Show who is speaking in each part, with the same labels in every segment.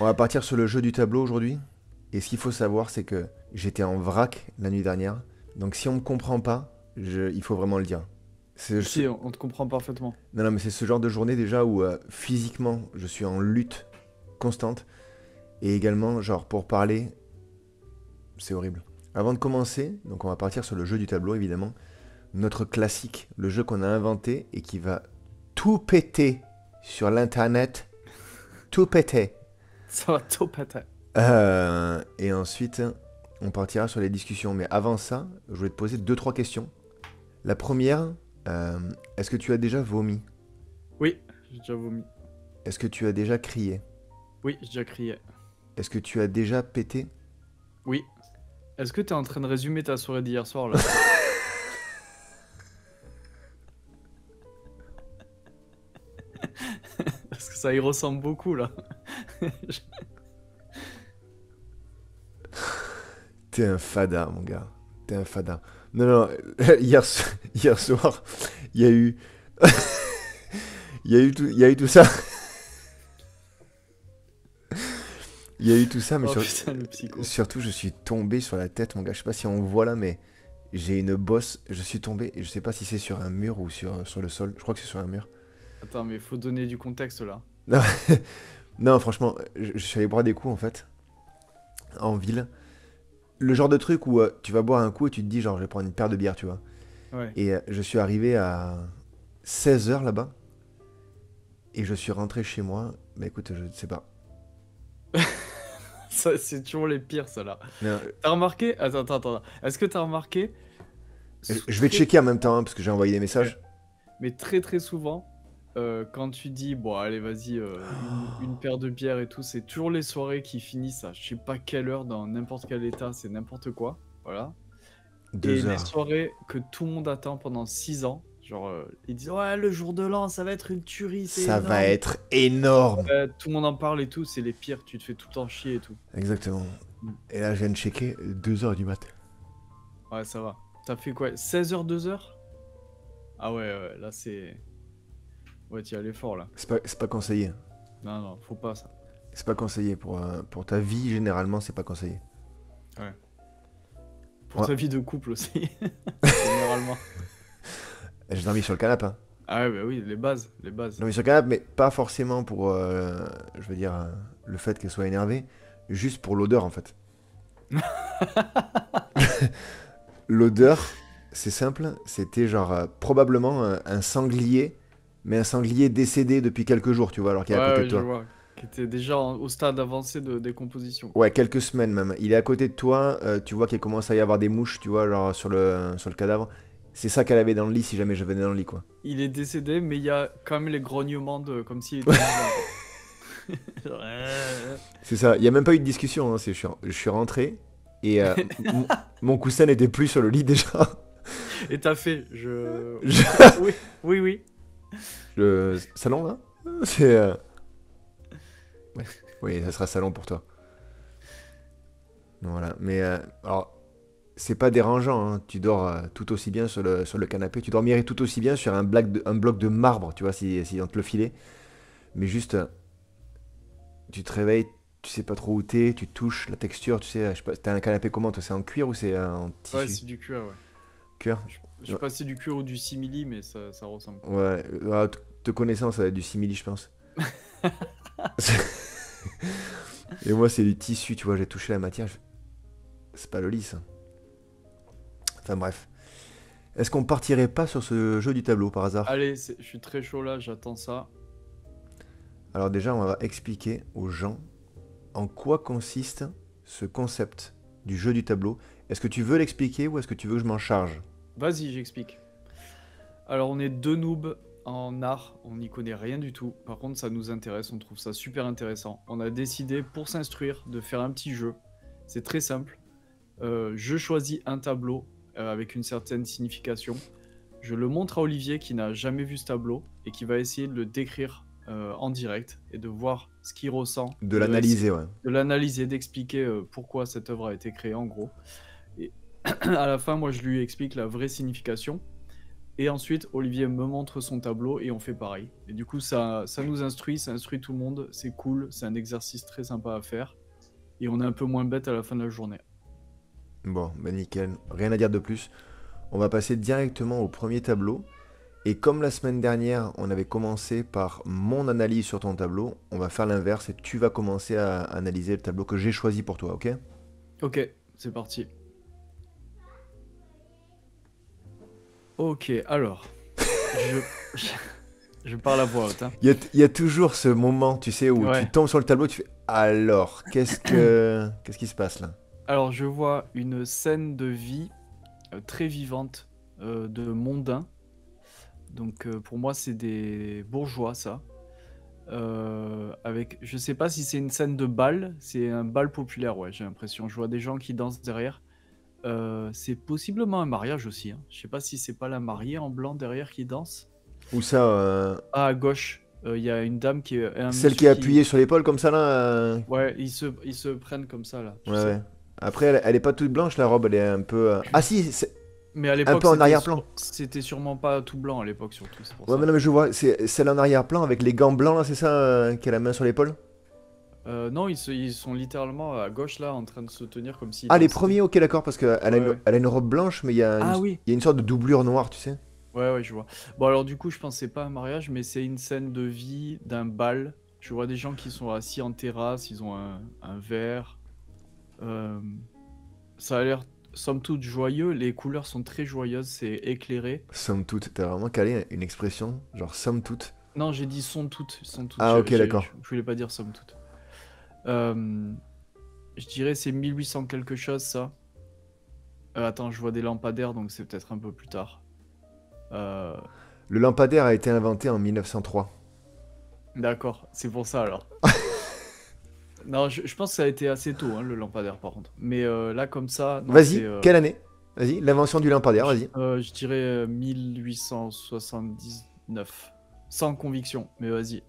Speaker 1: On va partir sur le jeu du tableau aujourd'hui. Et ce qu'il faut savoir, c'est que j'étais en vrac la nuit dernière. Donc si on me comprend pas, il faut vraiment le dire.
Speaker 2: Si, on te comprend parfaitement.
Speaker 1: Non, non, mais c'est ce genre de journée déjà où physiquement, je suis en lutte constante. Et également, genre, pour parler, c'est horrible. Avant de commencer, donc on va partir sur le jeu du tableau, évidemment. Notre classique, le jeu qu'on a inventé et qui va tout péter sur l'internet. Tout péter.
Speaker 2: Ça va top patate.
Speaker 1: Et ensuite, on partira sur les discussions. Mais avant ça, je voulais te poser deux, trois questions. La première, euh, est-ce que tu as déjà vomi?
Speaker 2: Oui, j'ai déjà vomi.
Speaker 1: Est-ce que tu as déjà crié?
Speaker 2: Oui, j'ai déjà crié.
Speaker 1: Est-ce que tu as déjà pété?
Speaker 2: Oui. Est-ce que t'es en train de résumer ta soirée d'hier soir là? Parce que ça y ressemble beaucoup là.
Speaker 1: T'es un fada, mon gars. T'es un fada. Non, non, hier soir, il y a eu, il y a eu tout ça. Il y a eu tout ça, mais
Speaker 2: Oh putain, le psycho.
Speaker 1: surtout, je suis tombé sur la tête, mon gars. Je sais pas si on voit là, mais j'ai une bosse. Je suis tombé et je sais pas si c'est sur un mur ou sur le sol. Je crois que c'est sur un mur.
Speaker 2: Attends, mais faut donner du contexte là.
Speaker 1: Non, non, franchement, je suis allé boire des coups en fait, en ville. Le genre de truc où tu vas boire un coup et tu te dis, genre, je vais prendre une paire de bières, tu vois.
Speaker 2: Ouais.
Speaker 1: Et je suis arrivé à 16 h là-bas et je suis rentré chez moi. Bah écoute, je sais pas.
Speaker 2: Ça, c'est toujours les pires, ça là.
Speaker 1: Non,
Speaker 2: T'as remarqué? Attends, attends, attends. Est-ce que t'as remarqué?
Speaker 1: je vais
Speaker 2: Très,
Speaker 1: checker en même temps hein, parce que j'ai envoyé des messages.
Speaker 2: mais très très souvent, quand tu dis, bon, allez, vas-y, une paire de bières et tout, c'est toujours les soirées qui finissent à je sais pas quelle heure, dans n'importe quel état, c'est n'importe quoi. Voilà. Et
Speaker 1: Deux
Speaker 2: les
Speaker 1: heures.
Speaker 2: soirées que tout le monde attend pendant 6 ans, genre, ils disent, ouais, le jour de l'an, ça va être une tuerie, c'est
Speaker 1: Ça va
Speaker 2: énorme.
Speaker 1: être énorme.
Speaker 2: Tout le monde en parle et tout, c'est les pires, tu te fais tout le temps chier et tout.
Speaker 1: Exactement.
Speaker 2: Mm.
Speaker 1: Et là, je viens de checker 2 h du matin.
Speaker 2: Ouais, ça va. T'as fait quoi? 16 heures, 2 heures? Ah ouais, ouais, là, c'est. Ouais, tu y allais fort, là.
Speaker 1: C'est pas conseillé.
Speaker 2: Non, non, faut pas, ça.
Speaker 1: C'est pas conseillé pour ta vie, généralement, c'est pas conseillé.
Speaker 2: Ouais. Pour
Speaker 1: Ouais,
Speaker 2: ta vie de couple aussi, généralement.
Speaker 1: j'ai dormi sur le canapé. Hein.
Speaker 2: Ah ouais, bah oui, les bases, les
Speaker 1: J'ai
Speaker 2: bases.
Speaker 1: dormi sur le canapé, mais pas forcément pour, je veux dire, le fait qu'elle soit énervée, juste pour l'odeur en fait. L'odeur, c'est simple, c'était genre probablement un sanglier, mais un sanglier décédé depuis quelques jours, tu vois, alors qu'il est à
Speaker 2: Ouais,
Speaker 1: côté de
Speaker 2: ouais, je
Speaker 1: toi.
Speaker 2: vois. Qui était déjà au stade avancé de décomposition, quoi.
Speaker 1: Ouais, quelques semaines même. Il est à côté de toi, tu vois qu'il commence à y avoir des mouches, tu vois, genre sur le cadavre. C'est ça qu'elle avait dans le lit si jamais je venais dans le lit, quoi.
Speaker 2: Il est décédé, mais il y a quand même les grognements de comme s'il était vivant, quoi. Genre,
Speaker 1: C'est ça, il n'y a même pas eu de discussion, hein, je suis rentré et mon coussin n'était plus sur le lit déjà.
Speaker 2: Et t'as fait, je.
Speaker 1: Je-
Speaker 2: Oui, oui, oui.
Speaker 1: Le salon là. C'est. Ouais. Oui, ça sera salon pour toi. Voilà, mais alors, c'est pas dérangeant, hein. Tu dors tout aussi bien sur le canapé. Tu dormirais tout aussi bien sur un bloc de marbre, tu vois, si on te le filait. Mais juste, tu te réveilles, tu sais pas trop où t'es, tu touches la texture, tu sais, je sais pas, t'as un canapé comment, toi, c'est en cuir ou c'est en
Speaker 2: Ouais,
Speaker 1: tissu?
Speaker 2: c'est du cuir, ouais.
Speaker 1: Cuir?
Speaker 2: Je sais pas si c'est du cuir ou du simili, mais ça ressemble.
Speaker 1: Ouais, te connaissant, ça va être du simili, je pense. Et moi, c'est du tissu, tu vois, j'ai touché la matière. C'est pas le lit, ça. Enfin, bref. Est-ce qu'on partirait pas sur ce jeu du tableau par hasard?
Speaker 2: Allez, je suis très chaud là, j'attends ça.
Speaker 1: Alors, déjà, on va expliquer aux gens en quoi consiste ce concept du jeu du tableau. Est-ce que tu veux l'expliquer ou est-ce que tu veux que je m'en charge?
Speaker 2: Vas-y, j'explique. Alors, on est deux noobs en art, on n'y connaît rien du tout. Par contre, ça nous intéresse, on trouve ça super intéressant. On a décidé, pour s'instruire, de faire un petit jeu. C'est très simple. Je choisis un tableau avec une certaine signification. Je le montre à Olivier qui n'a jamais vu ce tableau et qui va essayer de le décrire en direct et de voir ce qu'il ressent
Speaker 1: De
Speaker 2: et
Speaker 1: l'analyser, ouais.
Speaker 2: de l'analyser, d'expliquer pourquoi cette œuvre a été créée en gros. Et à la fin, moi, je lui explique la vraie signification. Et ensuite, Olivier me montre son tableau et on fait pareil. Et du coup, ça nous instruit, ça instruit tout le monde. C'est cool, c'est un exercice très sympa à faire. Et on est un peu moins bête à la fin de la journée.
Speaker 1: Bon, bah nickel. Rien à dire de plus. On va passer directement au premier tableau. Et comme la semaine dernière, on avait commencé par mon analyse sur ton tableau, on va faire l'inverse et tu vas commencer à analyser le tableau que j'ai choisi pour toi, ok?
Speaker 2: Ok, c'est parti. Ok, alors. Je, je parle à voix haute, hein.
Speaker 1: Il y a toujours ce moment, tu sais, où tu
Speaker 2: Ouais.
Speaker 1: tombes sur le tableau, tu fais alors, qu'est-ce qui se passe là?
Speaker 2: Alors, je vois une scène de vie très vivante de mondains. Donc, pour moi, c'est des bourgeois, ça. Avec, je sais pas si c'est une scène de bal, c'est un bal populaire, ouais, j'ai l'impression. Je vois des gens qui dansent derrière. C'est possiblement un mariage aussi, hein. Je sais pas si c'est pas la mariée en blanc derrière qui danse.
Speaker 1: Où ça,
Speaker 2: Ah, à gauche, il y a une dame qui est, un
Speaker 1: celle qui
Speaker 2: monsieur
Speaker 1: est
Speaker 2: qui.
Speaker 1: appuyée sur l'épaule comme ça là?
Speaker 2: Ouais, ils se prennent comme ça, là, tu
Speaker 1: Ouais,
Speaker 2: sais.
Speaker 1: ouais. Après, elle est pas toute blanche, la robe, elle est un peu. Ah si, c'est
Speaker 2: Mais à
Speaker 1: un
Speaker 2: l'époque,
Speaker 1: peu en arrière-plan.
Speaker 2: c'était sûrement pas tout blanc à l'époque, surtout, c'est pour
Speaker 1: Ouais, mais
Speaker 2: ça.
Speaker 1: non, mais je vois, c'est celle en arrière-plan avec les gants blancs là, c'est ça, qui a la main sur l'épaule?
Speaker 2: Non, ils sont littéralement à gauche, là, en train de se tenir comme s'ils
Speaker 1: Ah, les
Speaker 2: dansaient.
Speaker 1: premiers, ok, d'accord, parce qu'elle a,
Speaker 2: Ouais, ouais.
Speaker 1: elle a une robe blanche, mais
Speaker 2: Ah oui.
Speaker 1: il y a une sorte de doublure noire, tu sais.
Speaker 2: Ouais, ouais, je vois. Bon, alors du coup, je pense que c'est pas un mariage, mais c'est une scène de vie d'un bal. Je vois des gens qui sont assis en terrasse, ils ont un verre. Euh, Ça a l'air, somme toute, joyeux. Les couleurs sont très joyeuses, c'est éclairé.
Speaker 1: Somme toute, t'as vraiment calé une expression, genre somme toute.
Speaker 2: Non, j'ai dit sont toutes, sont toutes.
Speaker 1: Ah, ok, d'accord.
Speaker 2: Je voulais pas dire somme toute. Euh, je dirais c'est 1800 quelque chose, ça. Attends, je vois des lampadaires, donc c'est peut-être un peu plus tard. Euh,
Speaker 1: Le lampadaire a été inventé en 1903.
Speaker 2: D'accord, c'est pour ça alors. Non, je pense que ça a été assez tôt, hein, le lampadaire par contre. Mais là, comme ça, non, c'est.
Speaker 1: Vas-y, quelle année? Vas-y, l'invention du lampadaire, vas-y.
Speaker 2: Je dirais 1879. Sans conviction, mais vas-y.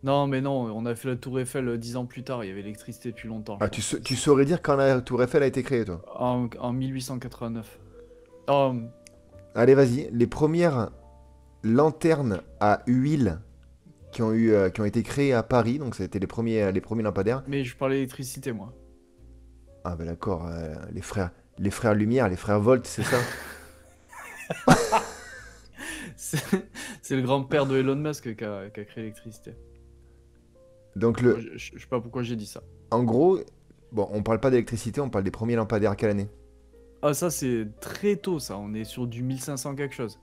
Speaker 2: Non, mais non, on a fait la Tour Eiffel 10 ans plus tard, il y avait l'électricité depuis longtemps, je
Speaker 1: Ah,
Speaker 2: pense.
Speaker 1: tu saurais dire quand la Tour Eiffel a été créée, toi.
Speaker 2: En 1889. Oh,
Speaker 1: Allez, vas-y, les premières lanternes à huile qui ont été créées à Paris, donc c'était les premiers lampadaires.
Speaker 2: mais je parlais d'électricité, moi.
Speaker 1: Ah, bah d'accord, les frères Lumière, les frères Volt, c'est ça?
Speaker 2: C'est c'est le grand-père de Elon Musk qui a créé l'électricité.
Speaker 1: Donc,
Speaker 2: Moi, je sais pas pourquoi j'ai dit ça.
Speaker 1: en gros, bon, on parle pas d'électricité, on parle des premiers lampadaires. Quelle année?
Speaker 2: Ah, ça, c'est très tôt, ça. On est sur du 1500 quelque chose.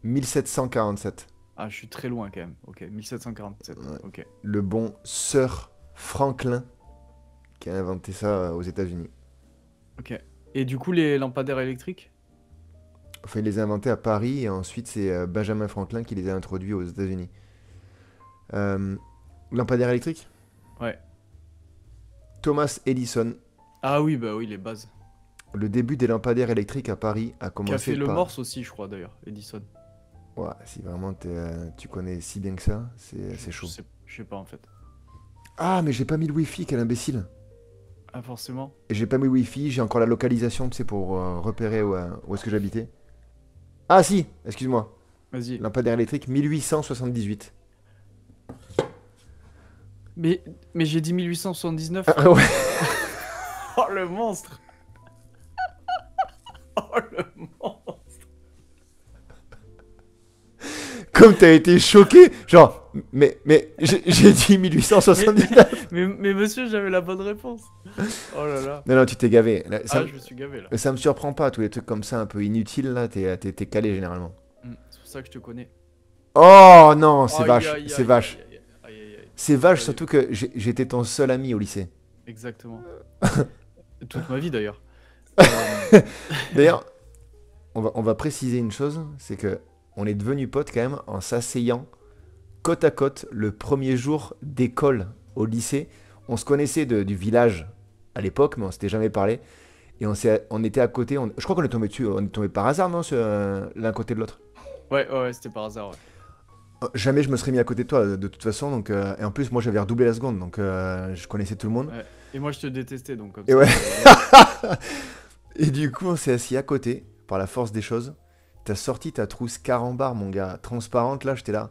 Speaker 1: 1747.
Speaker 2: Ah, je suis très loin quand même. Ok, 1747.
Speaker 1: Ouais.
Speaker 2: Ok.
Speaker 1: Le bon Sir Franklin qui a inventé ça aux États-Unis.
Speaker 2: Ok. Et du coup, les lampadaires électriques?
Speaker 1: Enfin, il les a inventés à Paris et ensuite c'est Benjamin Franklin qui les a introduits aux États-Unis. Euh, Lampadaire électrique?
Speaker 2: Ouais.
Speaker 1: Thomas Edison.
Speaker 2: Ah oui, bah oui, les bases.
Speaker 1: Le début des lampadaires électriques à Paris a
Speaker 2: Qui a
Speaker 1: commencé
Speaker 2: fait le
Speaker 1: par...
Speaker 2: Morse aussi, je crois, d'ailleurs, Edison.
Speaker 1: Ouais, si vraiment tu connais si bien que ça, c'est
Speaker 2: Je
Speaker 1: chaud.
Speaker 2: je sais pas, en fait.
Speaker 1: Ah, mais j'ai pas mis le Wi-Fi, quel imbécile.
Speaker 2: Ah, forcément.
Speaker 1: Et j'ai pas mis le Wi-Fi, j'ai encore la localisation, tu sais, pour repérer où est-ce que j'habitais. Ah si, excuse-moi.
Speaker 2: Vas-y.
Speaker 1: Lampadaire électrique, 1878.
Speaker 2: Mais j'ai dit 1879.
Speaker 1: Ah ouais.
Speaker 2: Oh, le monstre! Oh, le monstre!
Speaker 1: Comme t'as été choqué, genre, mais j'ai dit 1879.
Speaker 2: Mais monsieur, j'avais la bonne réponse. Oh là là.
Speaker 1: Non, non, tu t'es gavé. Là,
Speaker 2: Ah, je me suis gavé, là.
Speaker 1: ça me surprend pas, tous les trucs comme ça, un peu inutiles, là, t'es calé généralement.
Speaker 2: C'est pour ça que je te connais.
Speaker 1: Oh non, c'est
Speaker 2: Aïe,
Speaker 1: vache,
Speaker 2: aïe,
Speaker 1: c'est
Speaker 2: aïe,
Speaker 1: vache.
Speaker 2: aïe, aïe, aïe, aïe, aïe.
Speaker 1: C'est vache,
Speaker 2: Aïe.
Speaker 1: surtout que j'étais ton seul ami au lycée.
Speaker 2: Exactement. Toute ma vie, d'ailleurs. Euh,
Speaker 1: D'ailleurs, on va préciser une chose, c'est que on est devenus potes quand même en s'asseyant côte à côte le premier jour d'école au lycée. On se connaissait du village à l'époque, mais on s'était jamais parlé. Et on était à côté, je crois qu'on est tombé dessus, on est tombé par hasard, non, l'un côté de l'autre.
Speaker 2: ouais, c'était par hasard, ouais.
Speaker 1: Jamais je me serais mis à côté de toi, de toute façon. Donc, et en plus, moi, j'avais redoublé la seconde, donc je connaissais tout le monde.
Speaker 2: Ouais. Et moi, je te détestais, donc comme
Speaker 1: Et
Speaker 2: ça.
Speaker 1: ouais. Et du coup, on s'est assis à côté par la force des choses. T'as sorti ta trousse carambar, mon gars, transparente, là, j'étais là.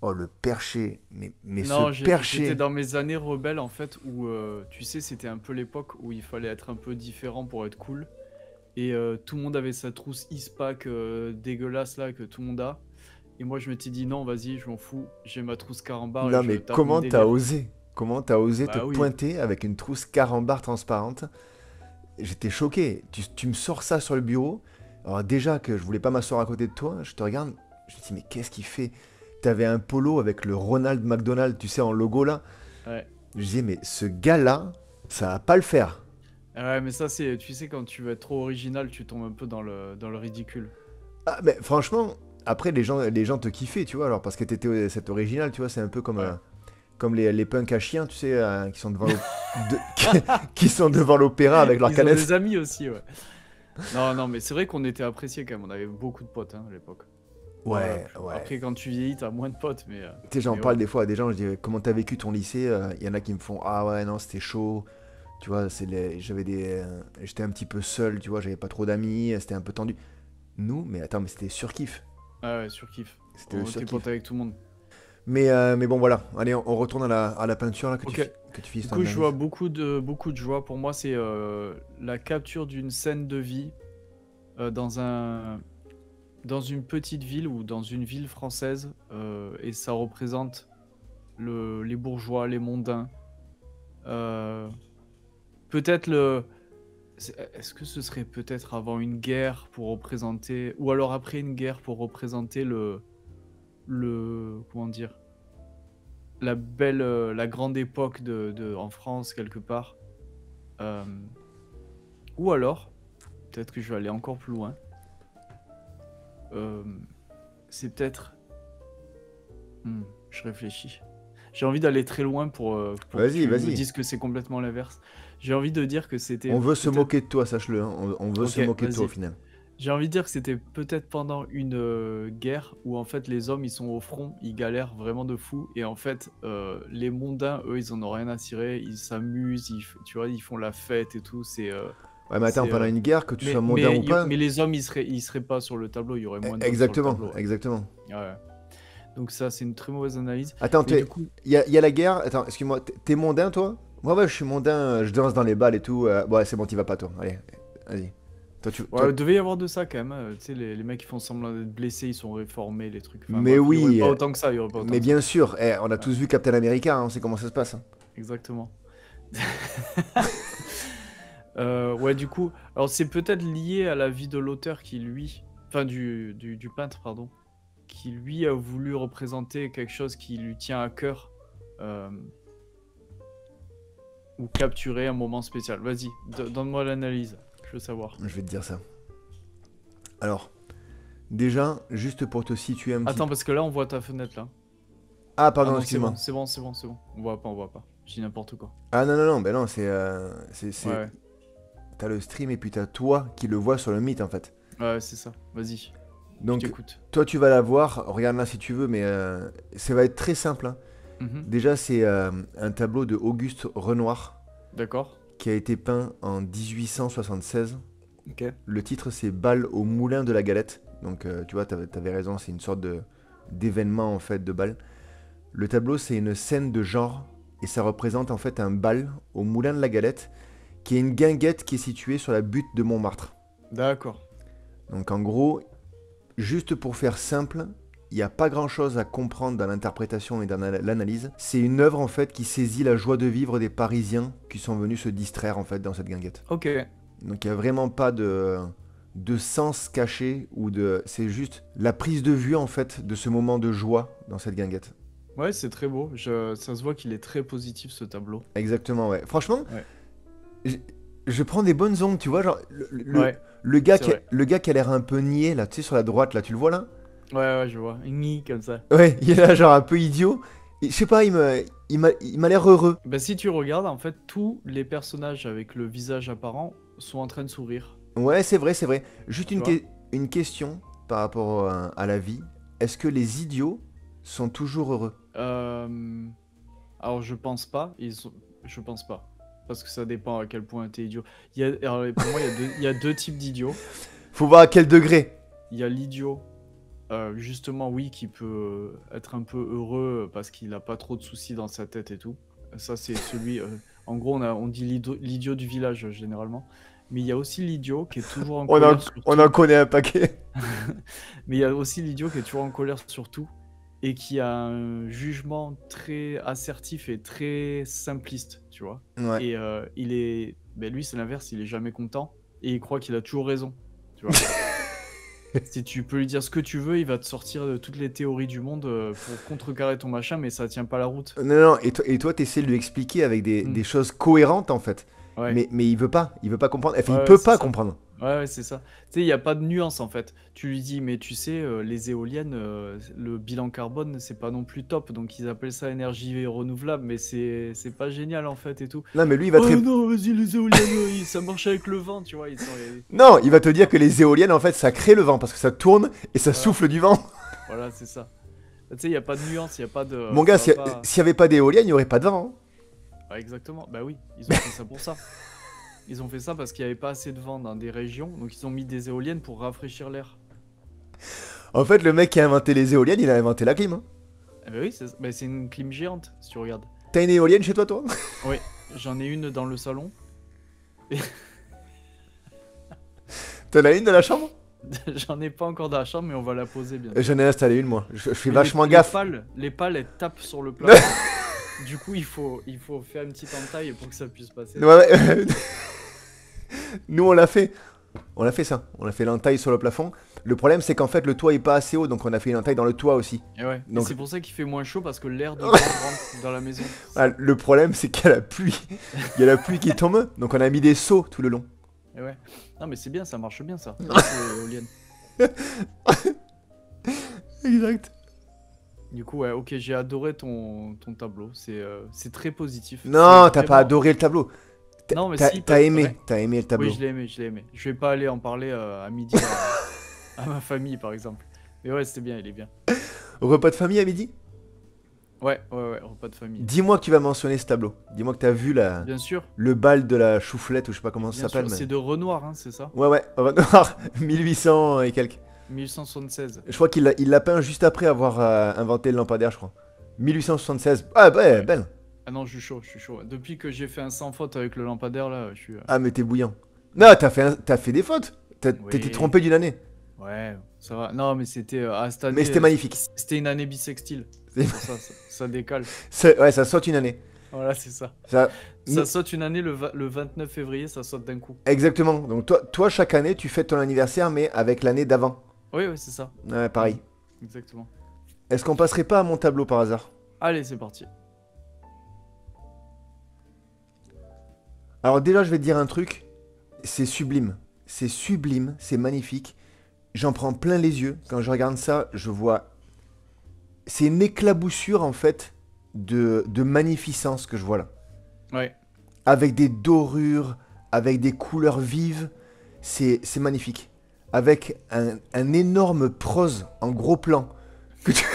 Speaker 1: Oh, le perché, mais ce
Speaker 2: Non, j'étais
Speaker 1: perché.
Speaker 2: dans mes années rebelles en fait où tu sais c'était un peu l'époque où il fallait être un peu différent pour être cool et tout le monde avait sa trousse Eastpak dégueulasse là que tout le monde a et moi je m'étais dit non vas-y je m'en fous j'ai ma trousse carambar et
Speaker 1: Non,
Speaker 2: je
Speaker 1: mais
Speaker 2: tape mon
Speaker 1: comment t'as
Speaker 2: délire.
Speaker 1: osé? Comment t'as osé te
Speaker 2: Bah oui.
Speaker 1: pointer avec une trousse carambar transparente? J'étais choqué. Tu me sors ça sur le bureau. Alors déjà que je voulais pas m'asseoir à côté de toi, je te regarde, je me dis mais qu'est-ce qu'il fait? T'avais un polo avec le Ronald McDonald, tu sais, en logo là.
Speaker 2: Ouais.
Speaker 1: Je disais mais ce gars-là, ça va pas le faire.
Speaker 2: Ah ouais mais ça c'est tu sais quand tu veux être trop original tu tombes un peu dans le ridicule.
Speaker 1: Ah mais franchement, après les gens te kiffaient, tu vois, alors parce que t'étais cet original, tu vois, c'est un peu comme,
Speaker 2: Ouais.
Speaker 1: comme les punks à chiens, tu sais, qui sont devant qui sont devant l'opéra avec leurs
Speaker 2: Ils ont
Speaker 1: canettes.
Speaker 2: des amis aussi ouais. Non non mais c'est vrai qu'on était appréciés quand même on avait beaucoup de potes hein, à l'époque. Bon,
Speaker 1: Ouais, ouais.
Speaker 2: après, quand tu vieillis, t'as moins de potes,
Speaker 1: Tu sais, j'en
Speaker 2: mais ouais.
Speaker 1: parle des fois à des gens, je dis comment t'as vécu ton lycée? Il y en a qui me font ah ouais, non, c'était chaud. Tu vois, j'étais un petit peu seul, tu vois, j'avais pas trop d'amis, c'était un peu tendu. Nous, mais attends, mais c'était surkiff.
Speaker 2: Ah ouais, surkiff.
Speaker 1: C'était le
Speaker 2: On était potes
Speaker 1: surkiff.
Speaker 2: avec tout le monde.
Speaker 1: Mais bon, voilà. Allez, on retourne à la peinture là
Speaker 2: Ok.
Speaker 1: que tu finisses
Speaker 2: Du
Speaker 1: ton
Speaker 2: coup, je vois
Speaker 1: analyse.
Speaker 2: beaucoup de joie. Pour moi, c'est la capture d'une scène de vie dans une petite ville ou dans une ville française. Et ça représente les bourgeois, les mondains. Euh, peut-être Est-ce que ce serait peut-être avant une guerre pour représenter... Ou alors après une guerre pour représenter comment dire, la grande époque en France quelque part. Euh, ou alors, peut-être que je vais aller encore plus loin. Euh, c'est peut-être... je réfléchis. J'ai envie d'aller très loin pour que
Speaker 1: Vas-y,
Speaker 2: tu me
Speaker 1: vas-y.
Speaker 2: dises que c'est complètement l'inverse. J'ai envie de dire que c'était
Speaker 1: On veut se
Speaker 2: peut-être...
Speaker 1: moquer de toi, sache-le, hein. On veut se
Speaker 2: Ok,
Speaker 1: moquer de toi au
Speaker 2: vas-y.
Speaker 1: final.
Speaker 2: J'ai envie de dire que c'était peut-être pendant une guerre où en fait les hommes ils sont au front, ils galèrent vraiment de fou et en fait les mondains eux ils en ont rien à cirer, ils s'amusent, tu vois ils font la fête et tout,
Speaker 1: Ouais, mais attends,
Speaker 2: c'est
Speaker 1: pendant une guerre, que tu sois
Speaker 2: mais
Speaker 1: mondain
Speaker 2: mais
Speaker 1: ou pas.
Speaker 2: mais les hommes ils seraient pas sur le tableau, il y aurait moins d'hommes sur le
Speaker 1: Exactement,
Speaker 2: tableau. Ouais.
Speaker 1: exactement.
Speaker 2: Ouais. Donc ça c'est une très mauvaise analyse.
Speaker 1: Attends,
Speaker 2: Mais du coup
Speaker 1: il y a la guerre. Attends, excuse-moi, t'es mondain toi? Moi, ouais, je suis mondain, je danse dans les balles et tout. Ouais, c'est bon, t'y vas pas toi. Allez, vas-y. Toi,
Speaker 2: ouais, il devait y avoir de ça quand même. Tu sais les mecs qui font semblant d'être blessés, ils sont réformés, les trucs. Enfin
Speaker 1: mais
Speaker 2: bref, il y aurait
Speaker 1: oui,
Speaker 2: pas autant que ça, il y aurait pas autant
Speaker 1: mais
Speaker 2: que ça.
Speaker 1: bien sûr, on a
Speaker 2: Ouais,
Speaker 1: tous vu Captain America, hein, on sait comment ça se passe, hein.
Speaker 2: exactement. Ouais, du coup, alors c'est peut-être lié à la vie de l'auteur qui, lui, enfin du peintre, pardon, qui lui a voulu représenter quelque chose qui lui tient à cœur euh, ou capturer un moment spécial. Vas-y, donne-moi l'analyse, je veux savoir.
Speaker 1: Je vais te dire ça. Alors, déjà, juste pour te situer un petit
Speaker 2: Attends,
Speaker 1: peu.
Speaker 2: parce que là, on voit ta fenêtre là.
Speaker 1: Ah,
Speaker 2: Ah
Speaker 1: pardon,
Speaker 2: non, c'est
Speaker 1: excuse-moi.
Speaker 2: bon, c'est bon, c'est bon, c'est bon. On voit pas. Je dis n'importe quoi.
Speaker 1: Ah non, non, non, ben non,
Speaker 2: Ouais, ouais,
Speaker 1: t'as le stream et puis t'as toi qui le vois sur le mythe en fait.
Speaker 2: ouais, c'est ça. Vas-y, je
Speaker 1: Donc,
Speaker 2: t'écoute.
Speaker 1: toi tu vas la voir, regarde là si tu veux, mais ça va être très simple, hein.
Speaker 2: Mhm.
Speaker 1: Déjà, c'est un tableau de Auguste Renoir
Speaker 2: D'accord.
Speaker 1: qui a été peint en 1876.
Speaker 2: Ok.
Speaker 1: Le titre, c'est Bal au moulin de la Galette. Donc, tu vois, t'avais raison, c'est une sorte d'événement en fait de bal. Le tableau, c'est une scène de genre et ça représente en fait un bal au moulin de la Galette qui est une guinguette qui est située sur la butte de Montmartre.
Speaker 2: D'accord.
Speaker 1: Donc en gros, juste pour faire simple, il n'y a pas grand-chose à comprendre dans l'interprétation et dans l'analyse. C'est une œuvre en fait qui saisit la joie de vivre des Parisiens qui sont venus se distraire en fait dans cette guinguette.
Speaker 2: Ok.
Speaker 1: Donc il n'y a vraiment pas de sens caché ou de... C'est juste la prise de vue en fait de ce moment de joie dans cette guinguette.
Speaker 2: Ouais, c'est très beau. Ça se voit qu'il est très positif ce tableau.
Speaker 1: Exactement, ouais. Franchement,
Speaker 2: Ouais.
Speaker 1: je, je prends des bonnes ondes, tu vois, genre
Speaker 2: Ouais,
Speaker 1: le gars
Speaker 2: c'est vrai.
Speaker 1: le gars qui a l'air un peu niais là, tu sais, sur la droite là, tu le vois là?
Speaker 2: Ouais, ouais, je vois. Ni comme ça.
Speaker 1: Ouais, il est là genre un peu idiot. Et, je sais pas, il m'a l'air heureux.
Speaker 2: Bah, si tu regardes, en fait, tous les personnages avec le visage apparent sont en train de sourire.
Speaker 1: Ouais, c'est vrai, c'est vrai. Juste
Speaker 2: Tu vois?
Speaker 1: une question par rapport à la vie. Est-ce que les idiots sont toujours heureux?
Speaker 2: Euh, Alors, je pense pas. Je pense pas. Parce que ça dépend à quel point t'es idiot. Alors, pour moi, il y a deux types d'idiots.
Speaker 1: Faut voir à quel degré.
Speaker 2: Il y a l'idiot, justement, oui, qui peut être un peu heureux parce qu'il n'a pas trop de soucis dans sa tête et tout. Ça, c'est celui. En gros, on dit l'idiot du village généralement. Mais il y a aussi l'idiot qui est toujours en colère sur
Speaker 1: On en
Speaker 2: tout.
Speaker 1: connaît un paquet.
Speaker 2: Mais il y a aussi l'idiot qui est toujours en colère sur tout et qui a un jugement très assertif et très simpliste, tu vois.
Speaker 1: Ouais.
Speaker 2: Et ben lui, c'est l'inverse, il est jamais content et il croit qu'il a toujours raison, tu vois. Si tu peux lui dire ce que tu veux, il va te sortir de toutes les théories du monde pour contrecarrer ton machin, mais ça tient pas la route.
Speaker 1: Non, non, et toi, t'essaies de lui expliquer avec des choses cohérentes, en fait.
Speaker 2: Ouais.
Speaker 1: Mais il veut pas comprendre. Enfin,
Speaker 2: Ouais,
Speaker 1: il peut
Speaker 2: c'est
Speaker 1: pas
Speaker 2: ça.
Speaker 1: comprendre.
Speaker 2: Ouais, c'est ça. Tu sais, il n'y a pas de nuance en fait. Tu lui dis, mais tu sais, les éoliennes, le bilan carbone, c'est pas non plus top. Donc ils appellent ça énergie renouvelable, mais c'est pas génial en fait et tout.
Speaker 1: Non, mais lui, il va
Speaker 2: Oh
Speaker 1: te
Speaker 2: non, vas-y, les éoliennes, ça marche avec le vent, tu vois.
Speaker 1: Non, il va te dire que les éoliennes, en fait, ça crée le vent parce que ça tourne et ça
Speaker 2: Voilà.
Speaker 1: souffle du vent.
Speaker 2: Voilà, c'est ça. Tu sais, il n'y a pas de nuance, il n'y a pas de.
Speaker 1: Mon gars,
Speaker 2: ça
Speaker 1: s'il
Speaker 2: va pas-
Speaker 1: y avait pas d'éoliennes, il y aurait pas de vent.
Speaker 2: Ouais, exactement. Bah oui, ils ont fait ça pour ça. Ils ont fait ça parce qu'il n'y avait pas assez de vent dans des régions, donc ils ont mis des éoliennes pour rafraîchir l'air.
Speaker 1: En fait, le mec qui a inventé les éoliennes, il a inventé la clim. Hein.
Speaker 2: Eh ben oui, c'est une clim géante, si tu regardes.
Speaker 1: T'as une éolienne chez toi, toi?
Speaker 2: Oui, j'en ai une dans le salon.
Speaker 1: T'en as une dans la chambre?
Speaker 2: J'en ai pas encore dans la chambre, mais on va la poser bien.
Speaker 1: J'en ai installé une, moi. Je fais
Speaker 2: Mais
Speaker 1: vachement gaffe.
Speaker 2: Les pales, elles tapent sur le plafond. Du coup, il faut faire une petite entaille pour que ça puisse passer.
Speaker 1: Ouais, ouais. Nous, on l'a fait. On l'a fait ça. On a fait l'entaille sur le plafond. Le problème, c'est qu'en fait, le toit est pas assez haut, donc on a fait une entaille dans le toit aussi.
Speaker 2: Et ouais.
Speaker 1: Donc-
Speaker 2: Et c'est pour ça qu'il fait moins chaud parce que l'air de vent rentre dans la maison.
Speaker 1: Ah, le problème, c'est qu'il y a la pluie. Il y a la pluie qui tombe, donc on a mis des seaux tout le long.
Speaker 2: Et ouais. Non, mais c'est bien, ça marche bien ça. C'est éolienne.
Speaker 1: Exact.
Speaker 2: Du coup, ouais, ok, j'ai adoré ton tableau. C'est très positif.
Speaker 1: Non,
Speaker 2: C'est
Speaker 1: t'as pas
Speaker 2: vraiment-
Speaker 1: adoré le tableau.
Speaker 2: Non, mais
Speaker 1: T'as
Speaker 2: si.
Speaker 1: t'as aimé,
Speaker 2: ouais.
Speaker 1: t'as aimé le tableau.
Speaker 2: Oui, je l'ai aimé, je l'ai aimé. Je vais pas aller en parler à midi à ma famille, par exemple. Mais ouais, c'était bien, il est bien.
Speaker 1: Repas de famille à midi?
Speaker 2: Ouais, repas de famille.
Speaker 1: Dis-moi que tu vas mentionner ce tableau. Dis-moi que t'as vu
Speaker 2: Bien sûr,
Speaker 1: le bal de la chouflette ou je sais pas comment ça
Speaker 2: bien
Speaker 1: s'appelle.
Speaker 2: sûr.
Speaker 1: Mais...
Speaker 2: C'est de Renoir, hein, c'est ça?
Speaker 1: Ouais, ouais, Renoir, 1800 et quelques.
Speaker 2: 1876.
Speaker 1: Je crois il l'a peint juste après avoir inventé le lampadaire, je crois. 1876. Ah, ouais,
Speaker 2: Ouais.
Speaker 1: belle.
Speaker 2: Ah non, je suis chaud. Depuis que j'ai fait un sans faute avec le lampadaire, là, je suis...
Speaker 1: Ah, mais t'es bouillant. Non, t'as fait des fautes. T'étais
Speaker 2: Oui.
Speaker 1: trompé d'une année.
Speaker 2: Ouais, ça va. Non, mais c'était... cette année,
Speaker 1: Mais c'était magnifique.
Speaker 2: C'était une année bissextile.
Speaker 1: C'est-
Speaker 2: C'est pour ça, ça décale.
Speaker 1: Ouais, ça saute une année.
Speaker 2: Voilà, c'est ça.
Speaker 1: Ça...
Speaker 2: Ça saute une année, le 29 février, ça saute d'un coup.
Speaker 1: Exactement. Donc toi, chaque année, tu fêtes ton anniversaire, mais avec l'année d'avant.
Speaker 2: Oui, c'est ça.
Speaker 1: Ouais, pareil.
Speaker 2: Exactement.
Speaker 1: Est-ce qu'on passerait pas à mon tableau par hasard?
Speaker 2: Allez, c'est parti.
Speaker 1: Alors déjà, je vais te dire un truc. C'est sublime. C'est sublime, c'est magnifique. J'en prends plein les yeux. Quand je regarde ça, je vois... C'est une éclaboussure, en fait, de magnificence que je vois là.
Speaker 2: Ouais.
Speaker 1: Avec des dorures, avec des couleurs vives. C'est magnifique. Avec un énorme prose en gros plan. Que tu-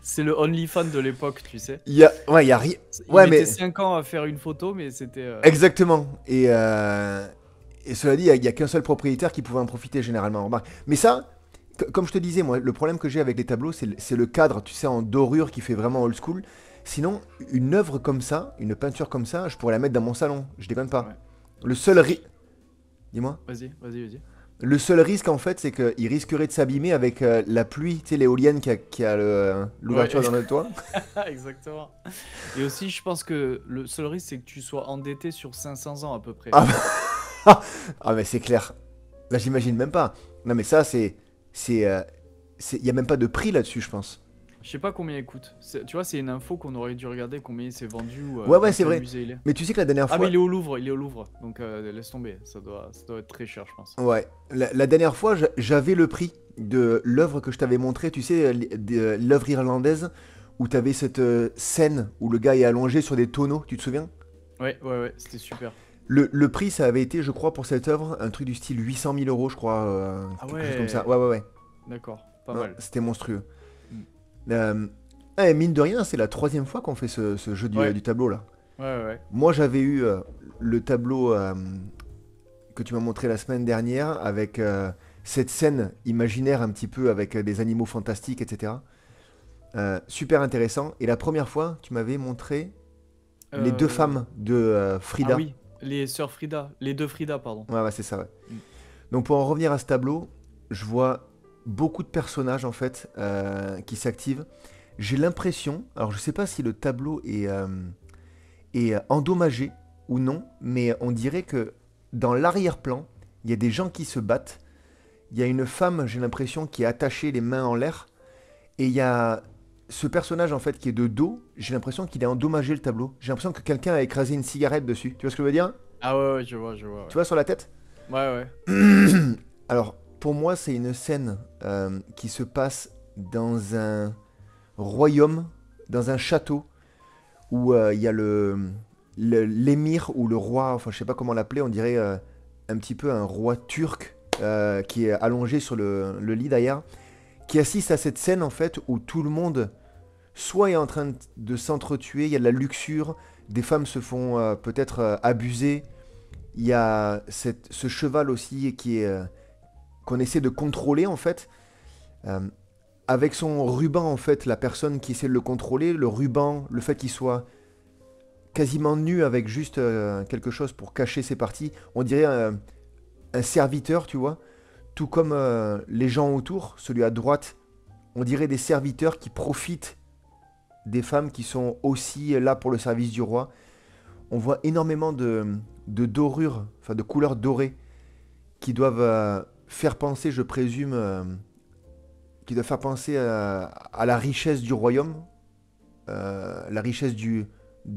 Speaker 2: C'est le OnlyFans de l'époque, tu sais.
Speaker 1: Ouais, il y a rien.
Speaker 2: Il
Speaker 1: Ouais,
Speaker 2: mettait
Speaker 1: mais
Speaker 2: 5 ans à faire une photo, mais c'était...
Speaker 1: exactement. Et cela dit, il y a qu'un seul propriétaire qui pouvait en profiter généralement. Remarque. Mais ça, comme je te disais, moi, le problème que j'ai avec les tableaux, c'est le cadre, tu sais, en dorure qui fait vraiment old school. Sinon, une œuvre comme ça, une peinture comme ça, je pourrais la mettre dans mon salon. Je déconne pas.
Speaker 2: Ouais.
Speaker 1: Le seul Dis-moi.
Speaker 2: Vas-y.
Speaker 1: Le seul risque, en fait, c'est qu'il risquerait de s'abîmer avec la pluie, tu sais, l'éolienne qui a l'ouverture
Speaker 2: Ouais.
Speaker 1: dans le toit.
Speaker 2: Exactement. Et aussi, je pense que le seul risque, c'est que tu sois endetté sur 500 ans à peu près.
Speaker 1: Ah, ah, mais c'est clair. Là, j'imagine même pas. Non, mais ça, il y a même pas de prix là-dessus, je pense.
Speaker 2: Je sais pas combien il coûte. Tu vois, c'est une info qu'on aurait dû regarder combien il s'est vendu ou
Speaker 1: Ouais,
Speaker 2: dans
Speaker 1: c'est
Speaker 2: quel
Speaker 1: vrai.
Speaker 2: musée il est.
Speaker 1: Mais tu sais que la dernière
Speaker 2: Ah,
Speaker 1: fois...
Speaker 2: mais il est au Louvre. Donc laisse tomber. Ça doit être très cher, je pense.
Speaker 1: Ouais, la dernière fois, j'avais le prix de l'œuvre que je t'avais montré, tu sais, l'œuvre irlandaise, où t'avais cette scène où le gars est allongé sur des tonneaux, tu te souviens?
Speaker 2: Ouais, c'était super.
Speaker 1: Le prix, ça avait été, je crois, pour cette œuvre, un truc du style 800 000 euros, je crois,
Speaker 2: Ah
Speaker 1: quelque chose
Speaker 2: ouais.
Speaker 1: comme ça. Ouais.
Speaker 2: D'accord, pas
Speaker 1: Non,
Speaker 2: mal.
Speaker 1: c'était monstrueux.
Speaker 2: Mm.
Speaker 1: Mine de rien, c'est la troisième fois qu'on fait ce jeu
Speaker 2: Ouais.
Speaker 1: du tableau, là.
Speaker 2: Ouais.
Speaker 1: Moi, j'avais eu le tableau que tu m'as montré la semaine dernière avec cette scène imaginaire un petit peu avec des animaux fantastiques, etc. Super intéressant. Et la première fois, tu m'avais montré les deux
Speaker 2: Euh,
Speaker 1: femmes de
Speaker 2: Ah
Speaker 1: Frida.
Speaker 2: oui, les sœurs Frida, les deux Frida, pardon.
Speaker 1: Ouais, ouais, c'est ça, ouais.
Speaker 2: Mm.
Speaker 1: Donc pour en revenir à ce tableau, je vois beaucoup de personnages en fait qui s'activent. J'ai l'impression, alors je sais pas si le tableau est endommagé ou non, mais on dirait que dans l'arrière-plan, il y a des gens qui se battent. Il y a une femme, j'ai l'impression, qui est attachée les mains en l'air. Et il y a ce personnage en fait qui est de dos. J'ai l'impression qu'il a endommagé le tableau. J'ai l'impression que quelqu'un a écrasé une cigarette dessus. Tu vois ce que je veux dire?
Speaker 2: Ah ouais, ouais, je vois,
Speaker 1: Tu
Speaker 2: ouais.
Speaker 1: vois sur la tête?
Speaker 2: Ouais, ouais.
Speaker 1: Alors, pour moi, c'est une scène qui se passe dans un royaume, dans un château, où il y a l'émir ou le roi, enfin je sais pas comment l'appeler, on dirait un petit peu un roi turc qui est allongé sur le lit d'ailleurs, qui assiste à cette scène en fait où tout le monde soit est en train de s'entretuer, il y a de la luxure, des femmes se font peut-être abuser, il y a ce cheval aussi qui est qu'on essaie de contrôler en fait. Euh, Avec son ruban en fait, la personne qui essaie de le contrôler, le ruban, le fait qu'il soit quasiment nu avec juste quelque chose pour cacher ses parties, on dirait un serviteur, tu vois. Tout comme les gens autour, celui à droite, on dirait des serviteurs qui profitent des femmes qui sont aussi là pour le service du roi. On voit énormément de dorures, enfin de couleurs dorées, qui doivent faire penser, je présume, qui doivent faire penser à la richesse du royaume, la richesse du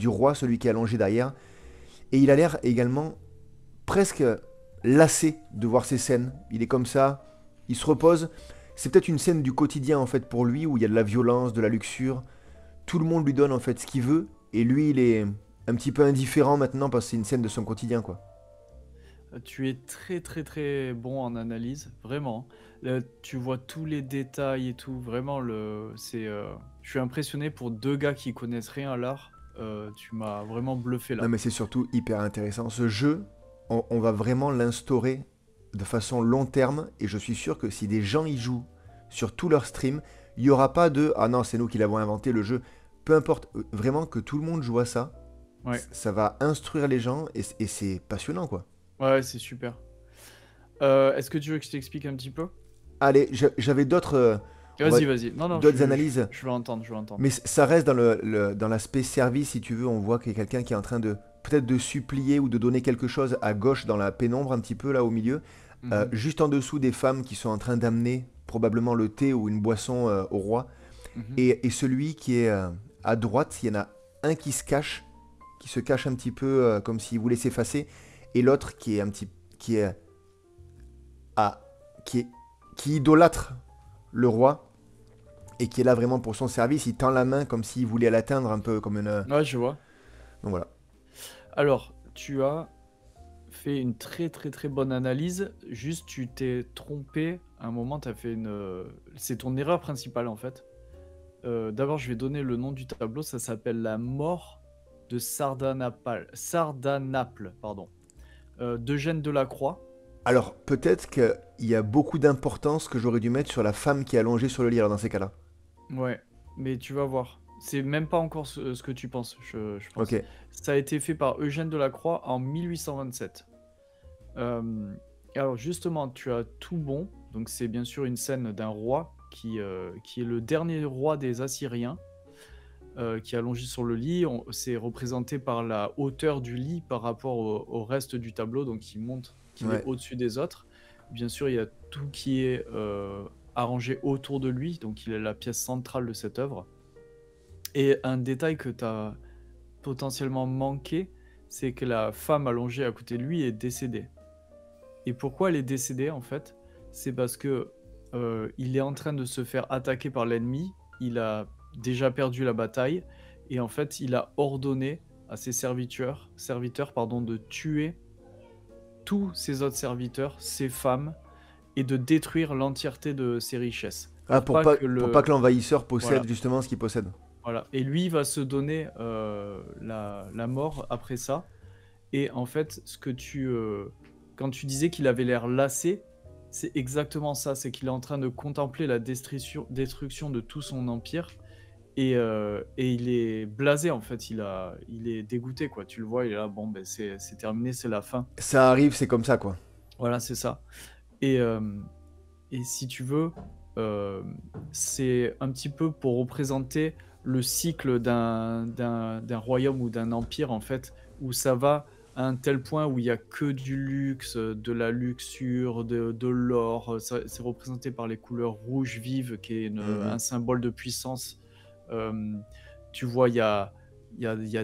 Speaker 1: roi, celui qui est allongé derrière. Et il a l'air également presque lassé de voir ces scènes. Il est comme ça, il se repose. C'est peut-être une scène du quotidien en fait pour lui où il y a de la violence, de la luxure. Tout le monde lui donne en fait ce qu'il veut et lui il est un petit peu indifférent maintenant parce que c'est une scène de son quotidien quoi.
Speaker 2: Tu es très très très bon en analyse, vraiment. Là, tu vois tous les détails et tout, vraiment je suis impressionné pour deux gars qui connaissent rien à l'art. Tu m'as vraiment bluffé
Speaker 1: Non
Speaker 2: là.
Speaker 1: mais c'est surtout hyper intéressant. Ce jeu, on va vraiment l'instaurer de façon long terme et je suis sûr que si des gens y jouent sur tout leur stream, il n'y aura pas de ah non c'est nous qui l'avons inventé le jeu. Peu importe, vraiment que tout le monde joue à ça,
Speaker 2: Ouais,
Speaker 1: ça va instruire les gens et c'est passionnant quoi.
Speaker 2: ouais, c'est super. Est-ce que tu veux que je t'explique un petit peu?
Speaker 1: Allez, j'avais d'autres on va-
Speaker 2: Vas-y, vas-y. Non, non,
Speaker 1: d'autres analyses,
Speaker 2: je veux entendre, je veux entendre.
Speaker 1: mais ça reste dans dans l'aspect service si tu veux. On voit qu'il y a quelqu'un qui est en train de peut-être de supplier ou de donner quelque chose à gauche dans la pénombre un petit peu là au milieu.
Speaker 2: Mhm,
Speaker 1: Juste en dessous des femmes qui sont en train d'amener probablement le thé ou une boisson au roi.
Speaker 2: mhm.
Speaker 1: Et celui qui est à droite, il y en a un qui se cache un petit peu comme s'il voulait s'effacer, et l'autre qui est un petit, qui est à, qui est, qui idolâtre le roi et qui est là vraiment pour son service. Il tend la main comme s'il voulait l'atteindre un peu comme une.
Speaker 2: Ouais, je vois.
Speaker 1: Donc voilà.
Speaker 2: Alors, tu as fait une très très très bonne analyse. Juste, tu t'es trompé. À un moment, tu as fait c'est ton erreur principale en fait. D'abord, je vais donner le nom du tableau. Ça s'appelle La mort de Sardanapale, pardon. D'Eugène Delacroix.
Speaker 1: Alors peut-être qu'il y a beaucoup d'importance que j'aurais dû mettre sur la femme qui est allongée sur le lit alors, dans ces cas-là.
Speaker 2: Ouais, mais tu vas voir. C'est même pas encore ce que tu penses, je pense.
Speaker 1: Ok.
Speaker 2: Ça a été fait par Eugène Delacroix en 1827. Euh, alors justement, tu as tout bon. Donc c'est bien sûr une scène d'un roi qui est le dernier roi des Assyriens, qui est allongé sur le lit. C'est représenté par la hauteur du lit par rapport au reste du tableau, donc il montre qu'il est
Speaker 1: Ouais.
Speaker 2: au-dessus des autres. Bien sûr, il y a tout qui est arrangé autour de lui, donc il est la pièce centrale de cette œuvre. Et un détail que tu as potentiellement manqué, c'est que la femme allongée à côté de lui est décédée. Et pourquoi elle est décédée en fait? C'est parce que il est en train de se faire attaquer par l'ennemi, il a déjà perdu la bataille, et en fait il a ordonné à ses serviteurs pardon, de tuer tous ses autres serviteurs, ses femmes, et de détruire l'entièreté de ses richesses.
Speaker 1: Ah, pour pas que l'envahisseur possède
Speaker 2: Voilà,
Speaker 1: justement ce qu'il possède.
Speaker 2: voilà. Et lui va se donner la mort après ça. Et en fait, quand tu disais qu'il avait l'air lassé, c'est exactement ça. C'est qu'il est en train de contempler la destruction de tout son empire. Et il est blasé, en fait. Il est dégoûté, quoi. Tu le vois, il est là, bon, ben, c'est terminé, c'est la fin.
Speaker 1: Ça arrive, c'est comme ça, quoi.
Speaker 2: Voilà, c'est ça. Et, euh, et si tu veux, euh, c'est un petit peu pour représenter le cycle d'un royaume ou d'un empire, en fait, où ça va à un tel point où il n'y a que du luxe, de la luxure, de l'or. C'est représenté par les couleurs rouges vives, qui est un symbole de puissance. Euh, Tu vois, il y a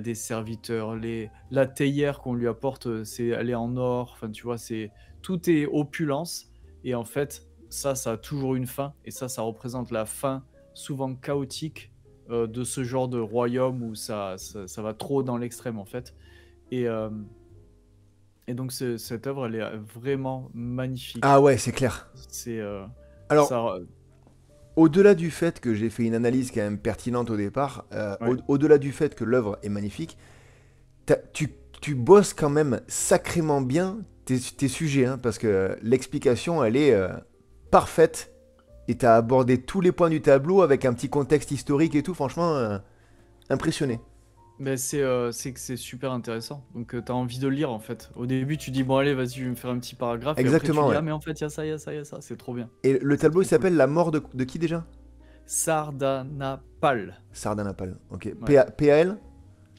Speaker 2: des serviteurs. La théière qu'on lui apporte, elle est en or. Enfin, tu vois, tout est opulence. Et en fait, ça a toujours une fin. Et ça représente la fin, souvent chaotique, de ce genre de royaume où ça va trop dans l'extrême, en fait. Et, euh, et donc, cette œuvre, elle est vraiment magnifique.
Speaker 1: Ah ouais, c'est clair.
Speaker 2: C'est
Speaker 1: Alors,
Speaker 2: ça.
Speaker 1: au-delà du fait que j'ai fait une analyse quand même pertinente au départ,
Speaker 2: Ouais.
Speaker 1: au-delà du fait que l'œuvre est magnifique, tu bosses quand même sacrément bien tes sujets, hein, parce que l'explication, elle est parfaite, et t'as abordé tous les points du tableau avec un petit contexte historique et tout, franchement, impressionné.
Speaker 2: Mais c'est que c'est super intéressant. Donc, tu as envie de lire, en fait. Au début, tu dis, bon, allez, vas-y, je vais me faire un petit paragraphe. Et après, tu
Speaker 1: Exactement,
Speaker 2: dis,
Speaker 1: ouais.
Speaker 2: ah, mais en fait, il y a ça, il y a ça, il y a ça. C'est trop bien.
Speaker 1: Et le
Speaker 2: C'est
Speaker 1: tableau, il
Speaker 2: trop cool.
Speaker 1: s'appelle La mort de qui déjà?
Speaker 2: Sardanapale.
Speaker 1: Sardanapale, ok.
Speaker 2: Ouais.
Speaker 1: P-A-L.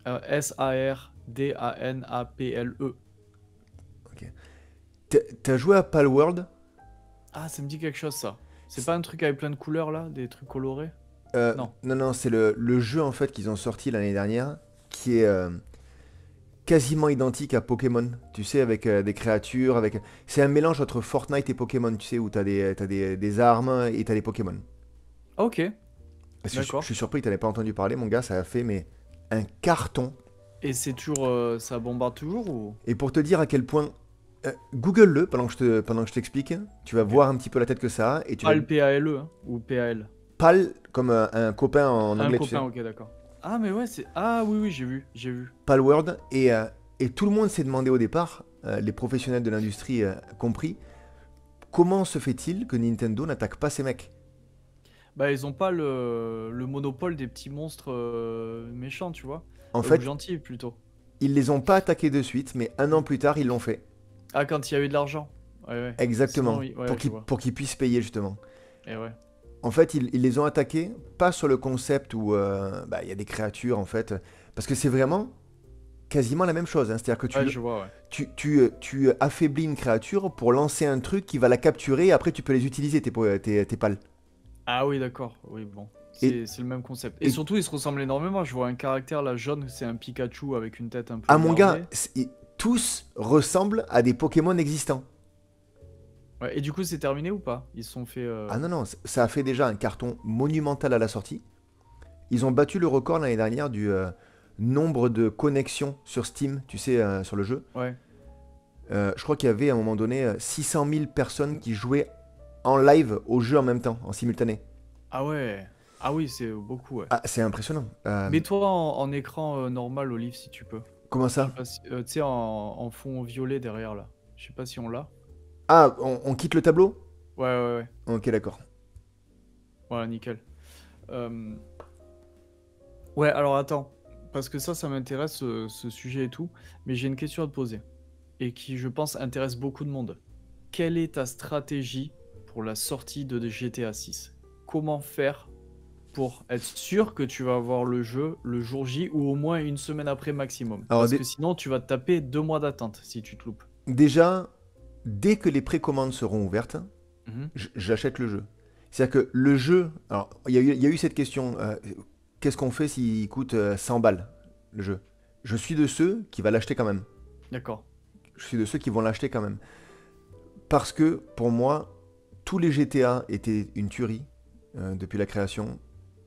Speaker 2: Sardanapale.
Speaker 1: Ok. T'as joué à Palworld?
Speaker 2: Ah, ça me dit quelque chose, ça. C'est pas un truc avec plein de couleurs, là? Des trucs colorés? Non.
Speaker 1: Non, non, c'est le jeu en fait qu'ils ont sorti l'année dernière qui est quasiment identique à Pokémon. Tu sais, avec des créatures, avec. C'est un mélange entre Fortnite et Pokémon, tu sais, où t'as des armes et t'as des Pokémon.
Speaker 2: Ok,
Speaker 1: Je
Speaker 2: d'accord.
Speaker 1: suis surpris que t'en aies pas entendu parler, mon gars, ça a fait mais un carton.
Speaker 2: Et c'est toujours. Ça bombarde toujours ou.
Speaker 1: Et pour te dire à quel point. Google-le pendant que je t'explique. Tu vas
Speaker 2: Ok.
Speaker 1: voir un petit peu la tête que ça a et tu vas.
Speaker 2: Pal, P-A-L-E, hein, ou P-A-L.
Speaker 1: Pal comme un copain en
Speaker 2: Un
Speaker 1: anglais, tu
Speaker 2: copain,
Speaker 1: sais.
Speaker 2: ok, d'accord. Ah, mais ouais, c'est. Ah, oui, oui, j'ai vu, j'ai vu.
Speaker 1: Palworld. Et tout le monde s'est demandé au départ, les professionnels de l'industrie compris, comment se fait-il que Nintendo n'attaque pas ces mecs?
Speaker 2: Bah, ils ont pas le monopole des petits monstres méchants, tu vois.
Speaker 1: En
Speaker 2: Ou
Speaker 1: fait,
Speaker 2: gentils, plutôt.
Speaker 1: ils les ont pas attaqués de suite, mais un an plus tard, ils l'ont fait.
Speaker 2: Ah, quand il y avait de l'argent. Ouais, ouais. Sinon,
Speaker 1: Exactement.
Speaker 2: oui,
Speaker 1: Pour
Speaker 2: ouais, je
Speaker 1: qu'ils
Speaker 2: vois.
Speaker 1: pour qu'ils puissent payer, justement.
Speaker 2: Et ouais.
Speaker 1: En fait, ils les ont attaqués, pas sur le concept où bah, il y a des créatures, en fait, parce que c'est vraiment quasiment la même chose, hein. C'est-à-dire que
Speaker 2: Ouais, je vois, ouais.
Speaker 1: tu affaiblis une créature pour lancer un truc qui va la capturer, et après tu peux les utiliser, tes pales.
Speaker 2: Ah oui, d'accord. Oui, bon.
Speaker 1: Et,
Speaker 2: C'est le même concept. Et
Speaker 1: et
Speaker 2: surtout, ils se ressemblent énormément. Je vois un caractère là jaune, c'est un Pikachu avec une tête un peu
Speaker 1: ah mon gars,
Speaker 2: énervée.
Speaker 1: tous ressemblent à des Pokémon existants.
Speaker 2: Ouais, et du coup, c'est terminé ou pas? Ils se sont fait.
Speaker 1: Ah non, non, ça a fait déjà un carton monumental à la sortie. Ils ont battu le record l'année dernière du nombre de connexions sur Steam, tu sais, sur le jeu.
Speaker 2: Ouais.
Speaker 1: Je crois qu'il y avait à un moment donné 600 000 personnes qui jouaient en live au jeu en même temps, en simultané.
Speaker 2: Ah ouais. Ah oui, c'est beaucoup, ouais.
Speaker 1: Ah, c'est impressionnant.
Speaker 2: Mets-toi en écran normal, Olive, si tu peux.
Speaker 1: Comment
Speaker 2: Je sais
Speaker 1: ça?
Speaker 2: pas si. Tu sais, en fond violet derrière là. Je sais pas si on l'a.
Speaker 1: Ah, on quitte le tableau?
Speaker 2: Ouais, ouais, ouais.
Speaker 1: Ok, d'accord.
Speaker 2: Voilà, nickel. Euh, Ouais, alors attends. Parce que ça m'intéresse, ce sujet et tout. Mais j'ai une question à te poser. Et qui, je pense, intéresse beaucoup de monde. Quelle est ta stratégie pour la sortie de GTA 6? Comment faire pour être sûr que tu vas avoir le jeu le jour J ou au moins une semaine après maximum?
Speaker 1: Alors
Speaker 2: Parce que sinon, tu vas te taper 2 mois d'attente si tu te loupes.
Speaker 1: déjà, dès que les précommandes seront ouvertes,
Speaker 2: Mhm.
Speaker 1: j'achète le jeu. C'est-à-dire que le jeu. Alors, il y a eu cette question, qu'est-ce qu'on fait s'il coûte 100 balles, le jeu? Je suis de ceux qui va l'acheter quand même.
Speaker 2: D'accord.
Speaker 1: Je suis de ceux qui vont l'acheter quand même. Parce que, pour moi, tous les GTA étaient une tuerie depuis la création.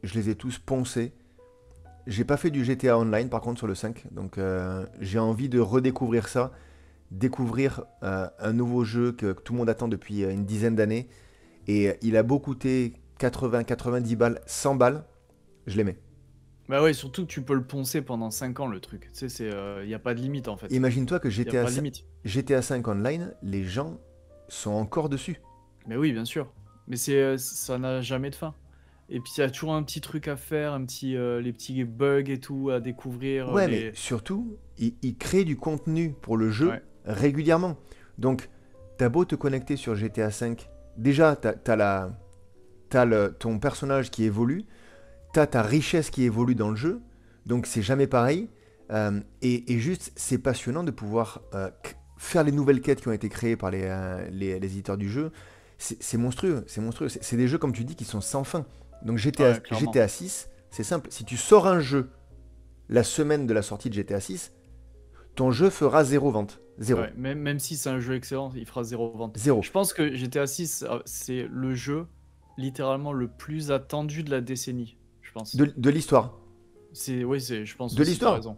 Speaker 1: Je les ai tous poncés. J'ai pas fait du GTA Online, par contre, sur le 5. Donc, j'ai envie de redécouvrir ça. Découvrir un nouveau jeu que tout le monde attend depuis une dizaine d'années. Et il a beau coûter 80, 90 balles, 100 balles, je les mets.
Speaker 2: Bah ouais, surtout que tu peux le poncer pendant 5 ans, le truc. Tu sais, y a pas de limite, en fait.
Speaker 1: Imagine-toi que
Speaker 2: Y a pas de limite.
Speaker 1: GTA 5 Online, les gens sont encore dessus.
Speaker 2: Mais oui, bien sûr. Mais ça n'a jamais de fin. Et puis, il y a toujours un petit truc à faire, les petits bugs et tout à découvrir.
Speaker 1: Ouais, mais surtout, ils créent du contenu pour le jeu
Speaker 2: Ouais.
Speaker 1: régulièrement. Donc, t'as beau te connecter sur GTA 5, déjà, ton personnage qui évolue, t'as ta richesse qui évolue dans le jeu, donc c'est jamais pareil. Et juste, c'est passionnant de pouvoir faire les nouvelles quêtes qui ont été créées par les éditeurs du jeu. C'est monstrueux, c'est monstrueux. C'est des jeux, comme tu dis, qui sont sans fin. Donc
Speaker 2: Ouais, clairement.
Speaker 1: GTA 6, c'est simple. Si tu sors un jeu la semaine de la sortie de GTA 6, ton jeu fera 0 vente. 0.
Speaker 2: Ouais, même si c'est un jeu excellent, il fera 0 vente.
Speaker 1: 0.
Speaker 2: Je pense que GTA 6, c'est le jeu littéralement le plus attendu de la décennie, je pense.
Speaker 1: De l'histoire.
Speaker 2: Oui, je pense
Speaker 1: De
Speaker 2: aussi, t'as
Speaker 1: l'histoire.
Speaker 2: raison.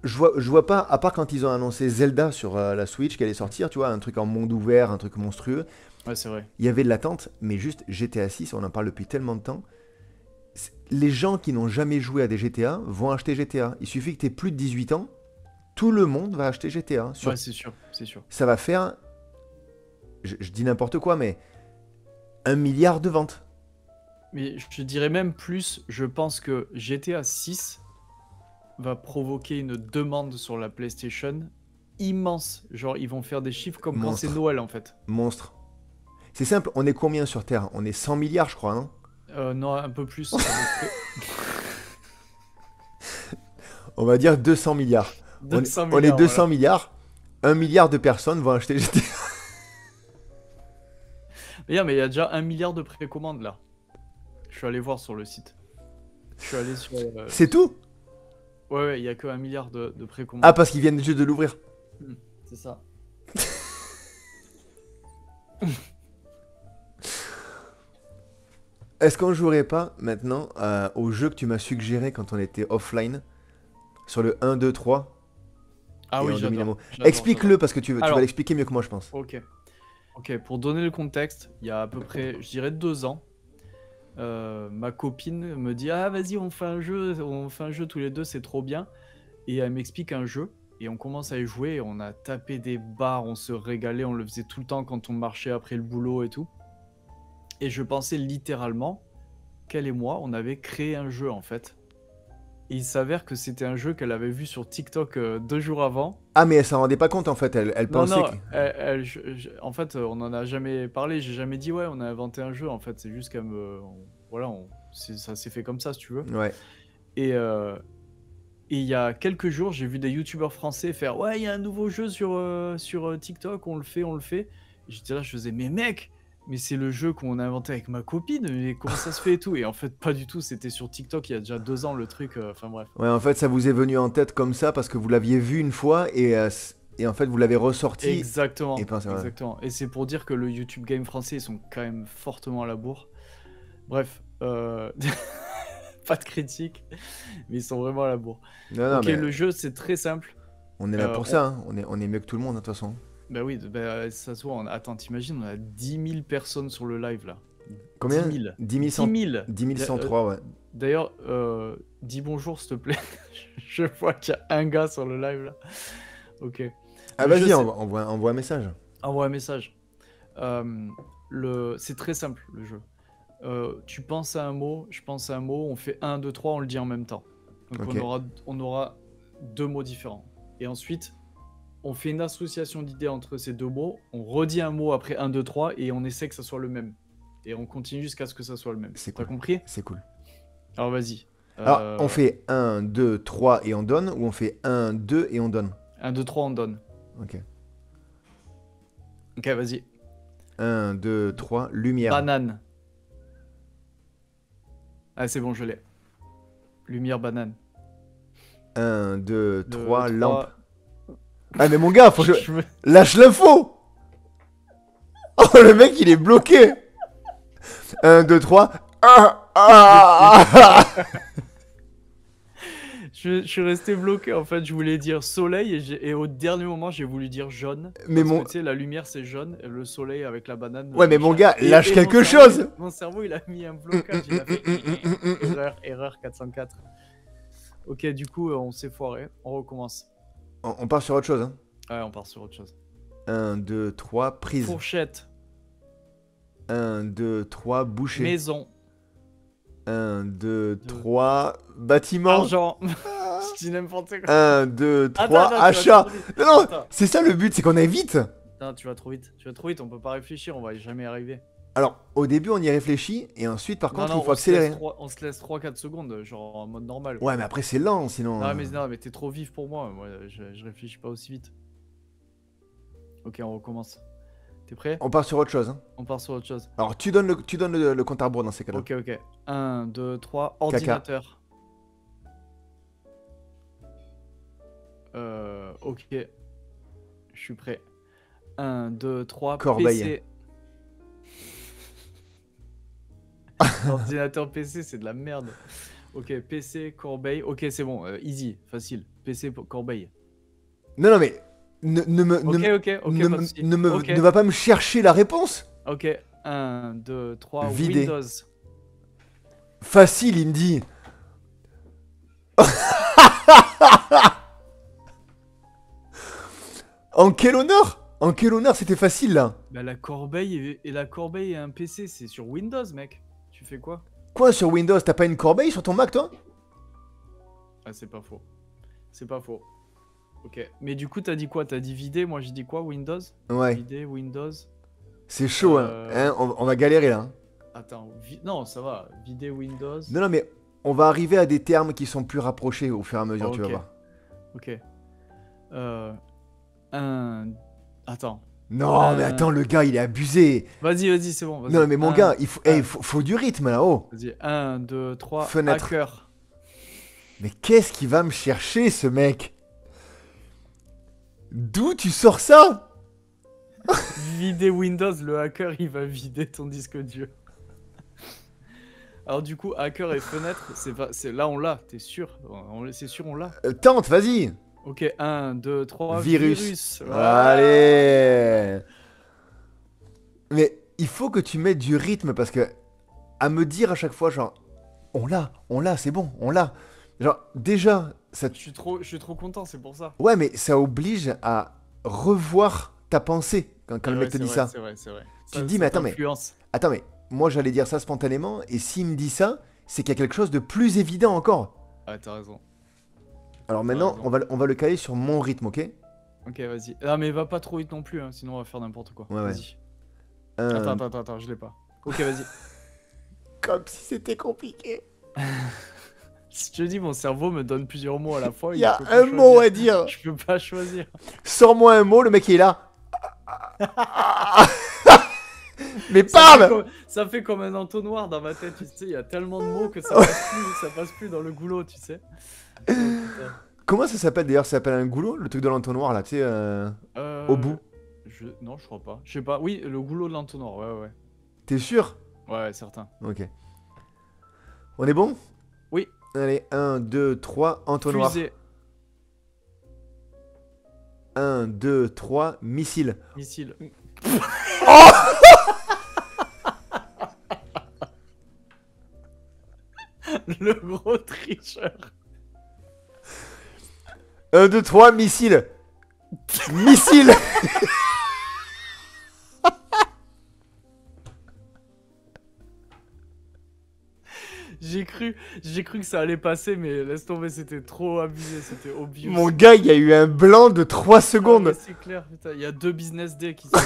Speaker 1: Je vois pas, à part quand ils ont annoncé Zelda sur la Switch qui allait sortir, tu vois, un truc en monde ouvert, un truc monstrueux.
Speaker 2: Ouais, c'est vrai.
Speaker 1: Il y avait de l'attente, mais juste GTA 6, on en parle depuis tellement de temps. Les gens qui n'ont jamais joué à des GTA vont acheter GTA. Il suffit que tu aies plus de 18 ans, tout le monde va acheter GTA.
Speaker 2: Ouais, c'est sûr, c'est sûr.
Speaker 1: Ça va faire, je dis n'importe quoi, mais 1 milliard de ventes.
Speaker 2: Mais je dirais même plus, je pense que GTA 6 va provoquer une demande sur la PlayStation immense. Genre, ils vont faire des chiffres comme quand c'est
Speaker 1: Monstre.
Speaker 2: Noël, en fait.
Speaker 1: Monstre. C'est simple, on est combien sur Terre? On est 100 milliards, je crois, non?
Speaker 2: Non, un peu plus. à peu près.
Speaker 1: On va dire 200 milliards.
Speaker 2: 200
Speaker 1: On est
Speaker 2: milliards,
Speaker 1: 200
Speaker 2: voilà.
Speaker 1: milliards. 1 milliard de personnes vont acheter GTA.
Speaker 2: Mais il y a déjà 1 milliard de précommandes, là. Je suis allé voir sur le site. Je suis allé sur...
Speaker 1: C'est tout?
Speaker 2: Ouais, il y a que 1 milliard de précommandes.
Speaker 1: Ah, parce qu'ils viennent juste de l'ouvrir.
Speaker 2: C'est ça.
Speaker 1: Est-ce qu'on jouerait pas maintenant au jeu que tu m'as suggéré quand on était offline sur le 1, 2, 3
Speaker 2: Ah
Speaker 1: et
Speaker 2: oui,
Speaker 1: en Dominamo.
Speaker 2: j'adore.
Speaker 1: Explique-le parce que tu vas
Speaker 2: Alors-
Speaker 1: l'expliquer mieux que moi, je pense.
Speaker 2: Ok. Ok, pour donner le contexte, il y a à peu près, je dirais 2 ans, ma copine me dit ah vas-y on fait un jeu tous les deux, c'est trop bien. Et elle m'explique un jeu et on commence à y jouer. Et on a tapé des barres, on se régalait, on le faisait tout le temps quand on marchait après le boulot et tout. Et je pensais littéralement qu'elle et moi, on avait créé un jeu en fait. Et il s'avère que c'était un jeu qu'elle avait vu sur TikTok 2 jours avant.
Speaker 1: Ah, mais elle s'en rendait pas compte en fait. Elle
Speaker 2: Non,
Speaker 1: pensait
Speaker 2: non,
Speaker 1: que.
Speaker 2: en fait, on en a jamais parlé. J'ai jamais dit ouais, on a inventé un jeu. En fait, c'est juste voilà, ça s'est fait comme ça, si tu veux.
Speaker 1: Ouais.
Speaker 2: Et il y a quelques jours, j'ai vu des youtubeurs français faire ouais, il y a un nouveau jeu sur TikTok, on le fait. Et j'étais là, je faisais mais mec, mais c'est le jeu qu'on a inventé avec ma copine, mais comment ça se fait et tout. Et en fait, pas du tout, c'était sur TikTok il y a déjà 2 ans le truc, enfin bref.
Speaker 1: Ouais, en fait, ça vous est venu en tête comme ça parce que vous l'aviez vu une fois et en fait, vous l'avez ressorti.
Speaker 2: Exactement,
Speaker 1: Et ouais.
Speaker 2: exactement. Et c'est pour dire que le YouTube Game français, ils sont quand même fortement à la bourre. Bref, pas de critique, mais ils sont vraiment à la bourre.
Speaker 1: Non,
Speaker 2: Ok,
Speaker 1: mais
Speaker 2: le jeu, c'est très simple.
Speaker 1: on est là pour ça. Hein. On est mieux que tout le monde, de toute façon.
Speaker 2: Bah oui, ça se voit. Attends, t'imagines, on a 10 000 personnes sur le live là.
Speaker 1: Combien?
Speaker 2: 10 000.
Speaker 1: 10 103, ouais.
Speaker 2: D'ailleurs, dis bonjour s'il te plaît. Je vois qu'il y a un gars sur le live là. Ok.
Speaker 1: Ah,
Speaker 2: Le jeu,
Speaker 1: vas-y,
Speaker 2: c'est-
Speaker 1: envoie un message.
Speaker 2: Envoie un message. C'est très simple le jeu. Tu penses à un mot, je pense à un mot, on fait 1, 2, 3, on le dit en même temps. Donc
Speaker 1: Ok.
Speaker 2: on aura 2 mots différents. Et ensuite, on fait une association d'idées entre ces 2 mots, on redit un mot après 1, 2, 3 et on essaie que ça soit le même. Et on continue jusqu'à ce que ça soit le même.
Speaker 1: C'est
Speaker 2: T'as
Speaker 1: cool.
Speaker 2: compris?
Speaker 1: C'est cool.
Speaker 2: Alors vas-y.
Speaker 1: Alors, on fait 1, 2, 3 et on donne ou on fait 1, 2 et on donne?
Speaker 2: 1, 2, 3, on donne.
Speaker 1: Ok.
Speaker 2: Ok, vas-y.
Speaker 1: 1, 2, 3, lumière.
Speaker 2: Banane. Ah, c'est bon, je l'ai. Lumière, banane.
Speaker 1: 1, 2, 3,
Speaker 2: 3.
Speaker 1: lampe. Ah, mais mon gars, faut que je...
Speaker 2: Je me-
Speaker 1: Lâche l'info. Oh, le mec, il est bloqué. 1, 2, 3.
Speaker 2: Je suis resté bloqué en fait, je voulais dire soleil et au dernier moment j'ai voulu dire jaune.
Speaker 1: Mais
Speaker 2: Parce
Speaker 1: mon...
Speaker 2: que tu sais, la lumière c'est jaune, et le soleil avec la banane.
Speaker 1: Ouais, mais mon gars,
Speaker 2: Et-
Speaker 1: lâche
Speaker 2: et
Speaker 1: quelque
Speaker 2: mon cerveau,
Speaker 1: chose.
Speaker 2: Mon cerveau il a mis un blocage, il a fait erreur 404. Ok, du coup, on s'est foiré. On recommence.
Speaker 1: On part sur autre chose. Hein.
Speaker 2: Ouais, on part sur autre chose.
Speaker 1: 1, 2, 3, prise.
Speaker 2: Fourchette.
Speaker 1: 1, 2, 3, boucher.
Speaker 2: Maison.
Speaker 1: 1, 2,
Speaker 2: Deux.
Speaker 1: 3, bâtiment.
Speaker 2: Argent. Je dis n'importe quoi.
Speaker 1: 1, 2, 3,
Speaker 2: Attends, tu vas
Speaker 1: achat.
Speaker 2: trop vite.
Speaker 1: Non, non,
Speaker 2: Attends.
Speaker 1: c'est ça le but, c'est qu'on aille vite.
Speaker 2: Attends, tu vas trop vite. Tu vas trop vite, on peut pas réfléchir, on va jamais y arriver.
Speaker 1: Alors, au début, on y réfléchit, et ensuite, par contre, il faut
Speaker 2: on se laisse
Speaker 1: accélérer.
Speaker 2: on se laisse 3-4 secondes, genre en mode normal.
Speaker 1: Ouais, mais après, c'est lent, sinon.
Speaker 2: Non, mais t'es trop vif pour moi. Moi, je réfléchis pas aussi vite. Ok, on recommence. T'es prêt?
Speaker 1: On part sur autre chose. Hein.
Speaker 2: On part sur autre chose.
Speaker 1: Alors, tu donnes le compte à rebours dans ces cas-là.
Speaker 2: Ok. 1, 2, 3, ordinateur. Ok. Je suis prêt. 1, 2, 3,
Speaker 1: Corbeille.
Speaker 2: PC. Ordinateur PC, c'est de la merde. Ok, PC, corbeille. Ok, c'est bon, easy, facile. PC, corbeille.
Speaker 1: Non, mais. Ne va pas me chercher la réponse.
Speaker 2: Ok, 1, 2, 3,
Speaker 1: Vider.
Speaker 2: Windows.
Speaker 1: Facile, il me dit. En quel honneur? En quel honneur, c'était facile là.
Speaker 2: Bah la corbeille et la corbeille et un PC, c'est sur Windows, mec. Tu fais quoi?
Speaker 1: Quoi, sur Windows, t'as pas une corbeille sur ton Mac, toi?
Speaker 2: Ah, c'est pas faux. C'est pas faux. Ok, mais du coup, t'as dit quoi? T'as dit vider, moi j'ai dit quoi? Windows?
Speaker 1: Ouais.
Speaker 2: Vider, Windows.
Speaker 1: C'est chaud, hein. On va galérer là. Hein.
Speaker 2: Attends, non, ça va. Vider, Windows.
Speaker 1: Non, mais on va arriver à des termes qui sont plus rapprochés au fur et à mesure, tu vas voir.
Speaker 2: Ok. Attends.
Speaker 1: Non, mais attends, le gars, il est abusé.
Speaker 2: Vas-y, c'est bon.
Speaker 1: Non, mais mon gars, il faut du rythme là, oh.
Speaker 2: Vas-y, 1, 2, 3,
Speaker 1: Fenêtre.
Speaker 2: hacker.
Speaker 1: Mais qu'est-ce qu'il va me chercher, ce mec? D'où tu sors ça?
Speaker 2: Vider Windows, le hacker, il va vider ton disque dur. Alors du coup, hacker et fenêtre, là on l'a, t'es sûr? C'est sûr, on l'a.
Speaker 1: Tente, vas-y.
Speaker 2: Ok, 1, 2, 3,
Speaker 1: Virus.
Speaker 2: Voilà.
Speaker 1: Allez. Mais il faut que tu mettes du rythme parce que à me dire à chaque fois, genre, on l'a, c'est bon, on l'a. Genre, déjà, ça.
Speaker 2: Je suis trop content, c'est pour ça.
Speaker 1: Ouais, mais ça oblige à revoir ta pensée quand le mec te dit ça.
Speaker 2: C'est vrai.
Speaker 1: Tu te dis, mais attends, mais moi j'allais dire ça spontanément, et s'il me dit ça, c'est qu'il y a quelque chose de plus évident encore.
Speaker 2: Ah, t'as raison.
Speaker 1: Alors maintenant, on va le caler sur mon rythme, ok?
Speaker 2: Ok, vas-y. Ah, mais va pas trop vite non plus, hein, sinon on va faire n'importe quoi.
Speaker 1: Ouais.
Speaker 2: Vas-y. Attends, je l'ai pas. Ok, vas-y.
Speaker 1: Comme si c'était compliqué.
Speaker 2: Si je te dis, mon cerveau me donne plusieurs mots à la fois.
Speaker 1: Il y a un mot à dire.
Speaker 2: Je peux pas choisir.
Speaker 1: Sors-moi un mot, le mec il est là. Mais parle!
Speaker 2: Ça fait comme un entonnoir dans ma tête, tu sais, il y a tellement de mots que ça passe plus dans le goulot, tu sais.
Speaker 1: Comment ça s'appelle d'ailleurs? Ça s'appelle un goulot, le truc de l'entonnoir là, tu sais, au bout.
Speaker 2: Non, je crois pas. Je sais pas. Oui, le goulot de l'entonnoir, ouais.
Speaker 1: T'es sûr?
Speaker 2: Ouais, certain.
Speaker 1: Ok. On est bon?
Speaker 2: Oui.
Speaker 1: Allez, 1, 2, 3, entonnoir.
Speaker 2: Fusée.
Speaker 1: 1, 2, 3, missile.
Speaker 2: Missile.
Speaker 1: Oh!
Speaker 2: Le gros tricheur.
Speaker 1: 1, 2, 3, missile. Missile.
Speaker 2: J'ai cru que ça allait passer, mais laisse tomber, c'était trop abusé, c'était obvious.
Speaker 1: Mon gars, il y a eu un blanc de 3 secondes.
Speaker 2: Ouais, c'est clair, putain, il y a 2 business days qui sont...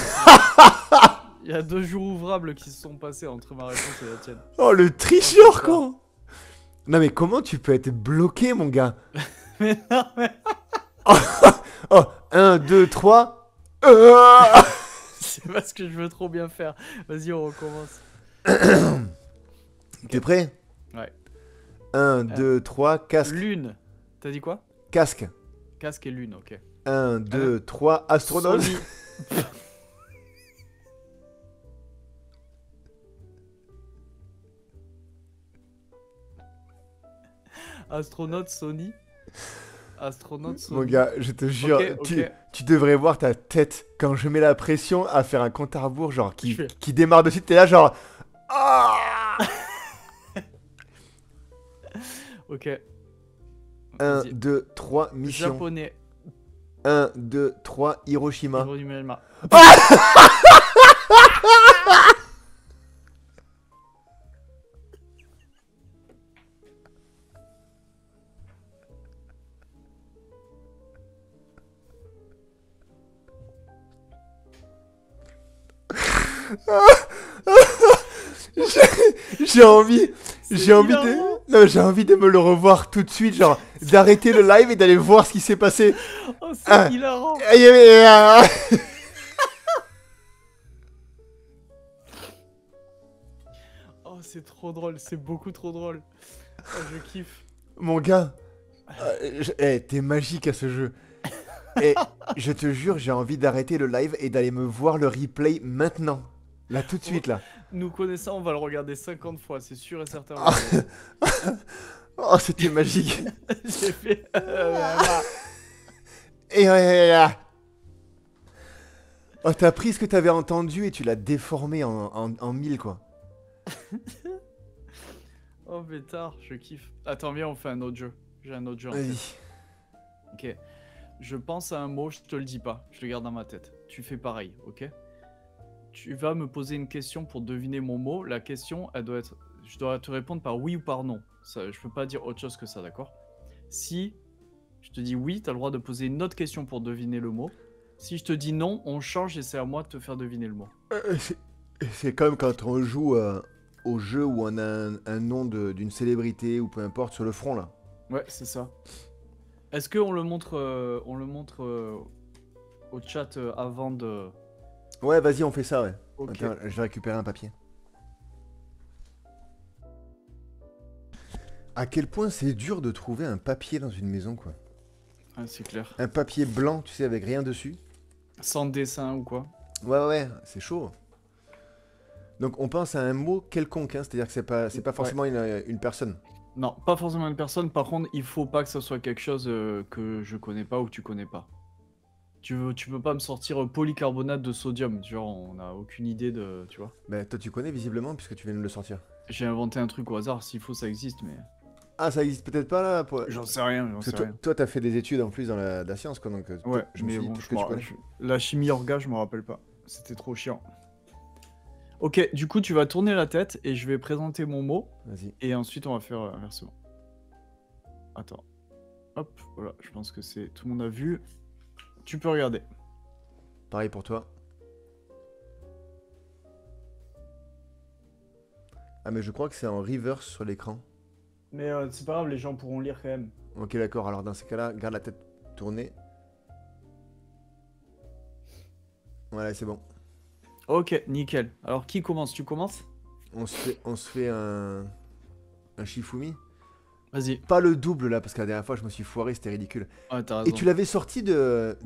Speaker 2: Il y a 2 jours ouvrables qui se sont passés entre ma réponse et la tienne.
Speaker 1: Oh, le tricheur, quoi. Non, mais comment tu peux être bloqué, mon gars?
Speaker 2: Mais non, mais...
Speaker 1: Oh, 1, 2, 3.
Speaker 2: C'est parce que je veux trop bien faire. Vas-y, on recommence.
Speaker 1: T'es prêt?
Speaker 2: Ouais.
Speaker 1: 1, 2, 3, casque.
Speaker 2: Lune. T'as dit quoi?
Speaker 1: Casque.
Speaker 2: Casque et lune, ok.
Speaker 1: 1, 2, 3, astronaute.
Speaker 2: Sony. Astronaute, Sony. Astronaute, Sony.
Speaker 1: Mon gars, je te jure,
Speaker 2: Ok.
Speaker 1: tu devrais voir ta tête quand je mets la pression à faire un compte à rebours, genre qui démarre de suite. T'es là, genre. Ah.
Speaker 2: Ok.
Speaker 1: 1,
Speaker 2: Vas-y.
Speaker 1: 2, 3, mission.
Speaker 2: Japonais.
Speaker 1: 1, 2, 3, Hiroshima.
Speaker 2: Hiroshima.
Speaker 1: J'ai envie, j'ai envie de,
Speaker 2: hilarant.
Speaker 1: non, j'ai envie de me le revoir tout de suite, genre d'arrêter le live et d'aller voir ce qui s'est passé.
Speaker 2: Oh, c'est
Speaker 1: Ah.
Speaker 2: hilarant.
Speaker 1: Aïe, aïe, aïe, aïe.
Speaker 2: Oh, c'est trop drôle. C'est beaucoup trop drôle. Oh, je kiffe.
Speaker 1: Mon gars, t'es magique à ce jeu. Et je te jure, j'ai envie d'arrêter le live et d'aller me voir le replay maintenant. Là, tout de suite, là.
Speaker 2: Nous connaissant, on va le regarder 50 fois, c'est sûr et certain.
Speaker 1: Ah. Oh, c'était magique.
Speaker 2: J'ai fait.
Speaker 1: Et oh, t'as pris ce que t'avais entendu et tu l'as déformé en mille, quoi.
Speaker 2: Oh, bêtard, je kiffe. Attends, viens, on fait un autre jeu. J'ai un autre jeu en
Speaker 1: Vas-y.
Speaker 2: tête. Ok. Je pense à un mot, je te le dis pas. Je le garde dans ma tête. Tu fais pareil, ok? Tu vas me poser une question pour deviner mon mot. La question, elle doit être... Je dois te répondre par oui ou par non. Ça, je peux pas dire autre chose que ça, d'accord? Si je te dis oui, tu as le droit de poser une autre question pour deviner le mot. Si je te dis non, on change et c'est à moi de te faire deviner le mot.
Speaker 1: C'est comme quand on joue au jeu où on a un nom d'une célébrité ou peu importe sur le front, là.
Speaker 2: Ouais, c'est ça. Est-ce qu'on le montre, au chat avant de...
Speaker 1: Ouais, vas-y, on fait ça, ouais.
Speaker 2: Ok.
Speaker 1: Attends, je vais récupérer un papier. À quel point c'est dur de trouver un papier dans une maison, quoi.
Speaker 2: Ah, c'est clair.
Speaker 1: Un papier blanc, tu sais, avec rien dessus.
Speaker 2: Sans dessin ou quoi?
Speaker 1: Ouais, c'est chaud. Donc on pense à un mot quelconque, hein, c'est-à-dire que c'est pas forcément une personne.
Speaker 2: Non, pas forcément une personne. Par contre, il faut pas que ça soit quelque chose que je connais pas ou que tu connais pas. Tu peux pas me sortir polycarbonate de sodium. Genre, on n'a aucune idée de... Tu vois?
Speaker 1: Bah toi tu connais visiblement puisque tu viens de le sortir.
Speaker 2: J'ai inventé un truc au hasard. S'il faut, ça existe, mais...
Speaker 1: Ah ça existe peut-être pas là
Speaker 2: J'en sais rien, j'en
Speaker 1: Parce que
Speaker 2: sais
Speaker 1: toi,
Speaker 2: rien.
Speaker 1: toi t'as fait des études en plus dans la science quoi donc
Speaker 2: Ouais,
Speaker 1: je me
Speaker 2: mais
Speaker 1: suis dit
Speaker 2: bon,
Speaker 1: peut-être que tu connais.
Speaker 2: la chimie orga, je me rappelle pas. C'était trop chiant. Ok, du coup, tu vas tourner la tête et je vais présenter mon mot.
Speaker 1: Vas-y.
Speaker 2: Et ensuite, on va faire inversement. Attends. Hop, voilà, je pense que c'est... Tout le monde a vu. Tu peux regarder.
Speaker 1: Pareil pour toi. Ah mais je crois que c'est en reverse sur l'écran.
Speaker 2: Mais c'est pas grave, les gens pourront lire quand même.
Speaker 1: Ok d'accord, alors dans ces cas-là, garde la tête tournée. Voilà c'est bon.
Speaker 2: Ok, nickel. Alors, qui commence? Tu commences?
Speaker 1: On se fait un Shifumi.
Speaker 2: Vas-y.
Speaker 1: Pas le double là parce que la dernière fois je me suis foiré, c'était ridicule.
Speaker 2: Ah, t'as
Speaker 1: Et
Speaker 2: raison.
Speaker 1: tu l'avais sorti de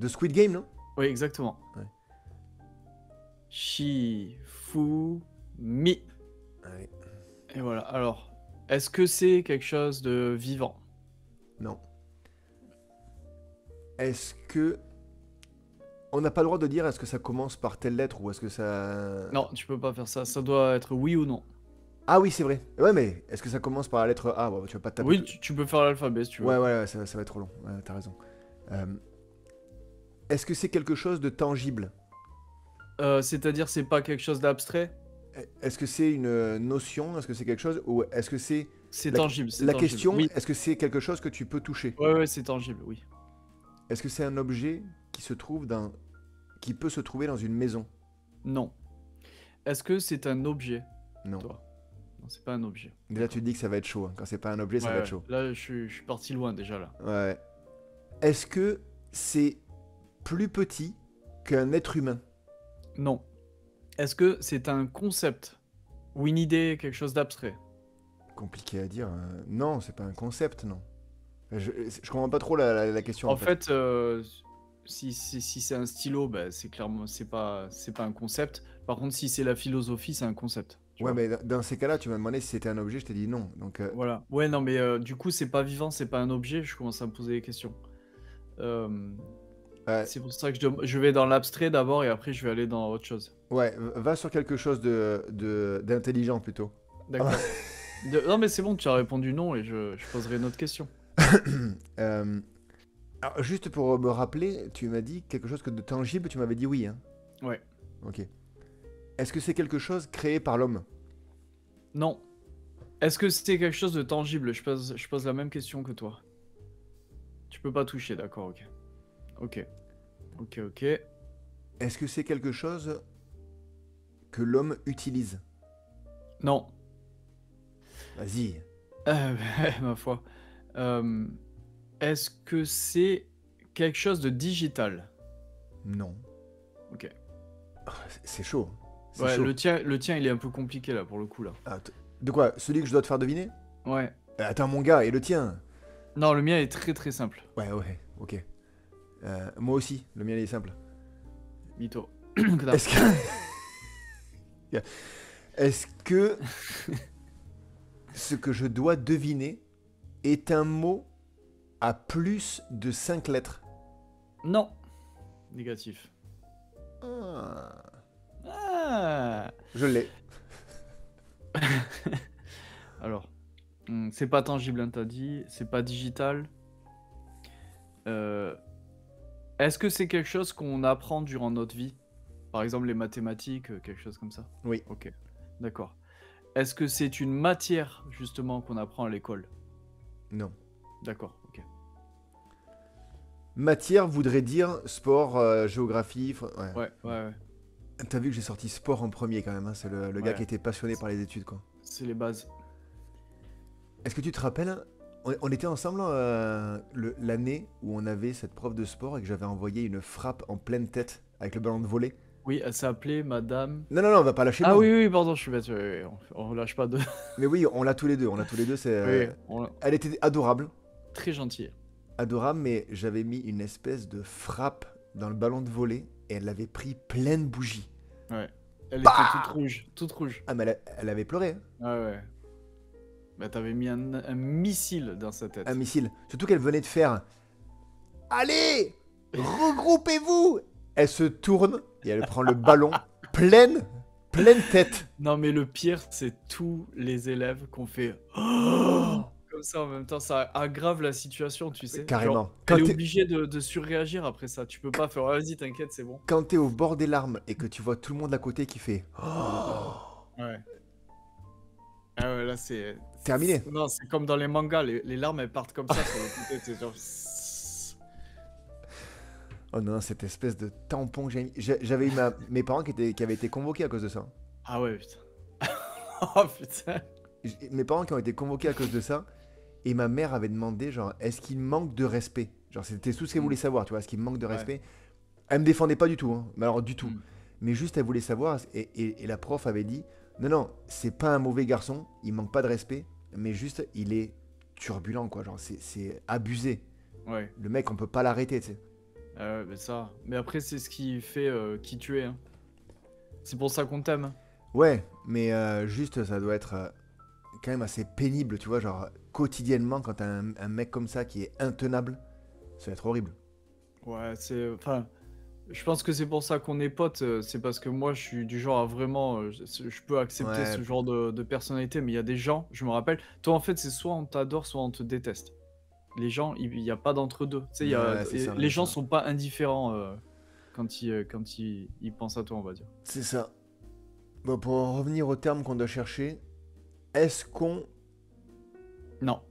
Speaker 1: Squid Game, non?
Speaker 2: Oui, exactement.
Speaker 1: Ouais.
Speaker 2: Shifumi.
Speaker 1: Ouais.
Speaker 2: Et voilà. Alors, est-ce que c'est quelque chose de vivant?
Speaker 1: Non. Est-ce que... On n'a pas le droit de dire est-ce que ça commence par telle lettre ou est-ce que ça...
Speaker 2: Non, tu peux pas faire ça. Ça doit être oui ou non.
Speaker 1: Ah oui, c'est vrai. Ouais, mais est-ce que ça commence par la lettre A? Ouais, tu vas pas te taper...
Speaker 2: Oui, tu peux faire l'alphabet si tu veux.
Speaker 1: Ouais, ça va être trop long. Ouais, t'as raison. Est-ce que c'est quelque chose de tangible?
Speaker 2: C'est-à-dire, c'est pas quelque chose d'abstrait?
Speaker 1: Est-ce que c'est une notion? Est-ce que c'est quelque chose? Ou est-ce que c'est...
Speaker 2: C'est
Speaker 1: La-
Speaker 2: tangible. C'est
Speaker 1: La
Speaker 2: tangible.
Speaker 1: question,
Speaker 2: Oui.
Speaker 1: est-ce que c'est quelque chose que tu peux toucher?
Speaker 2: Ouais, c'est tangible, oui.
Speaker 1: Est-ce que c'est un objet qui se trouve qui peut se trouver dans une maison?
Speaker 2: Non. Est-ce que c'est un objet,
Speaker 1: Non.
Speaker 2: toi? Non, c'est pas un objet.
Speaker 1: Déjà, tu te dis que ça va être chaud. Hein. Quand c'est pas un objet, ça va être chaud.
Speaker 2: Là, je suis parti loin déjà, là.
Speaker 1: Ouais. Est-ce que c'est plus petit qu'un être humain?
Speaker 2: Non. Est-ce que c'est un concept ou une idée, quelque chose d'abstrait?
Speaker 1: Compliqué à dire. Non, c'est pas un concept, non. Je comprends pas trop la question.
Speaker 2: En fait, si c'est un stylo, bah, c'est clairement c'est pas un concept. Par contre, si c'est la philosophie, c'est un concept. Tu
Speaker 1: Ouais,
Speaker 2: vois.
Speaker 1: mais dans ces cas-là, tu m'as demandé si c'était un objet, je t'ai dit non. Donc,
Speaker 2: Voilà. Ouais, non, mais du coup, c'est pas vivant, c'est pas un objet. Je commence à me poser des questions. C'est pour ça que je vais dans l'abstrait d'abord et après je vais aller dans autre chose.
Speaker 1: ouais, va sur quelque chose d'intelligent plutôt.
Speaker 2: D'accord. Non, mais c'est bon, tu as répondu non et je poserai une autre question.
Speaker 1: Euh, alors, juste pour me rappeler, tu m'as dit quelque chose que de tangible, tu m'avais dit oui, hein.
Speaker 2: Ouais.
Speaker 1: Ok. Est-ce que c'est quelque chose créé par l'homme?
Speaker 2: Non. Est-ce que c'était quelque chose de tangible? Je pose la même question que toi. Tu peux pas toucher, d'accord, ok. Ok. Ok, ok.
Speaker 1: Est-ce que c'est quelque chose que l'homme utilise?
Speaker 2: Non.
Speaker 1: Vas-y.
Speaker 2: Ma foi. Euh, Est-ce que c'est quelque chose de digital?
Speaker 1: Non.
Speaker 2: Ok.
Speaker 1: C'est chaud. C'est
Speaker 2: Ouais,
Speaker 1: chaud.
Speaker 2: le tien, il est un peu compliqué là, pour le coup là.
Speaker 1: Ah, de quoi? Celui que je dois te faire deviner?
Speaker 2: Ouais.
Speaker 1: Attends, mon gars, et le tien?
Speaker 2: Non, le mien est très très simple.
Speaker 1: Ouais, ouais, ok. Moi aussi, le mien il est simple.
Speaker 2: Mytho. Connard.
Speaker 1: Est-ce que... Est-ce que ce que je dois deviner est un mot à plus de 5 lettres?
Speaker 2: Non. Négatif.
Speaker 1: Ah,
Speaker 2: Ah.
Speaker 1: je l'ai.
Speaker 2: Alors, c'est pas tangible, hein, t'as dit. C'est pas digital. Euh, Est-ce que c'est quelque chose qu'on apprend durant notre vie? Par exemple, les mathématiques, quelque chose comme ça?
Speaker 1: Oui.
Speaker 2: Ok, d'accord. Est-ce que c'est une matière, justement, qu'on apprend à l'école?
Speaker 1: Non.
Speaker 2: D'accord, ok.
Speaker 1: Matière voudrait dire sport, géographie. Ouais.
Speaker 2: Ouais, ouais, ouais.
Speaker 1: T'as vu que j'ai sorti sport en premier quand même, hein. C'est le gars
Speaker 2: Ouais.
Speaker 1: qui était passionné par les études, quoi.
Speaker 2: C'est les bases.
Speaker 1: Est-ce que tu te rappelles, on était ensemble l'année où on avait cette prof de sport et que j'avais envoyé une frappe en pleine tête avec le ballon de volley?
Speaker 2: Oui, elle s'appelait Madame...
Speaker 1: Non, non, non, on va pas lâcher le
Speaker 2: Ah
Speaker 1: nom.
Speaker 2: oui, oui, pardon, je suis bête. Oui, oui, on lâche pas de...
Speaker 1: Mais oui, on l'a tous les deux. On l'a tous les deux.
Speaker 2: Oui,
Speaker 1: Elle était adorable.
Speaker 2: très gentil.
Speaker 1: Adorable, mais j'avais mis une espèce de frappe dans le ballon de volley et elle l'avait pris pleine bougie.
Speaker 2: Ouais. Elle était toute
Speaker 1: Bah
Speaker 2: rouge, toute rouge.
Speaker 1: Ah, mais elle avait pleuré, hein.
Speaker 2: Ouais, ouais. Bah, t'avais mis un missile dans sa
Speaker 1: Un
Speaker 2: tête.
Speaker 1: missile. Surtout qu'elle venait de faire Allez, regroupez-vous. Elle se tourne et elle prend le ballon pleine tête.
Speaker 2: Non, mais le pire, c'est tous les élèves qu'on fait oh comme ça en même temps. Ça aggrave la situation, tu sais. Genre,
Speaker 1: Carrément.
Speaker 2: elle est obligée de surréagir après ça. Tu peux pas faire vas-y, t'inquiète, c'est bon.
Speaker 1: Quand t'es au bord des larmes et que tu vois tout le monde à côté qui fait
Speaker 2: Ouais. Ah ouais, là, c'est.
Speaker 1: Terminé.
Speaker 2: Non, c'est comme dans les mangas. Les larmes, elles partent comme ça sur le côté. C'est genre.
Speaker 1: Oh non, cette espèce de tampon que j'ai mis. J'avais eu mes parents qui avaient été convoqués à cause de ça.
Speaker 2: Ah ouais, putain. Oh putain.
Speaker 1: Mes parents qui ont été convoqués à cause de ça. Et ma mère avait demandé, genre, est-ce qu'il manque de respect? Genre, c'était tout ce qu'elle voulait savoir, tu vois, est-ce qu'il manque de
Speaker 2: Ouais.
Speaker 1: respect? Elle me défendait pas du tout, hein. Mais alors, du tout.
Speaker 2: Mm.
Speaker 1: Mais juste, elle voulait savoir. Et la prof avait dit, non, non, c'est pas un mauvais garçon, il manque pas de respect, mais juste, il est turbulent, quoi. Genre, c'est abusé.
Speaker 2: Ouais.
Speaker 1: Le mec, on peut pas l'arrêter, tu sais.
Speaker 2: Ouais, mais ça. Mais après, c'est ce qui fait qui tu es. Hein. C'est pour ça qu'on t'aime.
Speaker 1: Ouais, mais juste, ça doit être quand même assez pénible, tu vois, genre, quotidiennement, quand t'as un mec comme ça qui est intenable, ça va être horrible.
Speaker 2: Ouais, c'est. Enfin, je pense que c'est pour ça qu'on est potes. C'est parce que moi, je suis du genre à vraiment. Je peux accepter
Speaker 1: Ouais,
Speaker 2: ce genre de personnalité, mais il y a des gens, je me rappelle. Toi, en fait, c'est soit on t'adore, soit on te déteste. Les gens, il n'y a pas d'entre-deux. Tu sais,
Speaker 1: ouais, c'est ça,
Speaker 2: les
Speaker 1: c'est
Speaker 2: gens
Speaker 1: ça.
Speaker 2: sont pas indifférents quand ils pensent à toi, on va dire.
Speaker 1: C'est ça. Bon, pour en revenir au terme qu'on doit chercher, est-ce qu'on
Speaker 2: Non.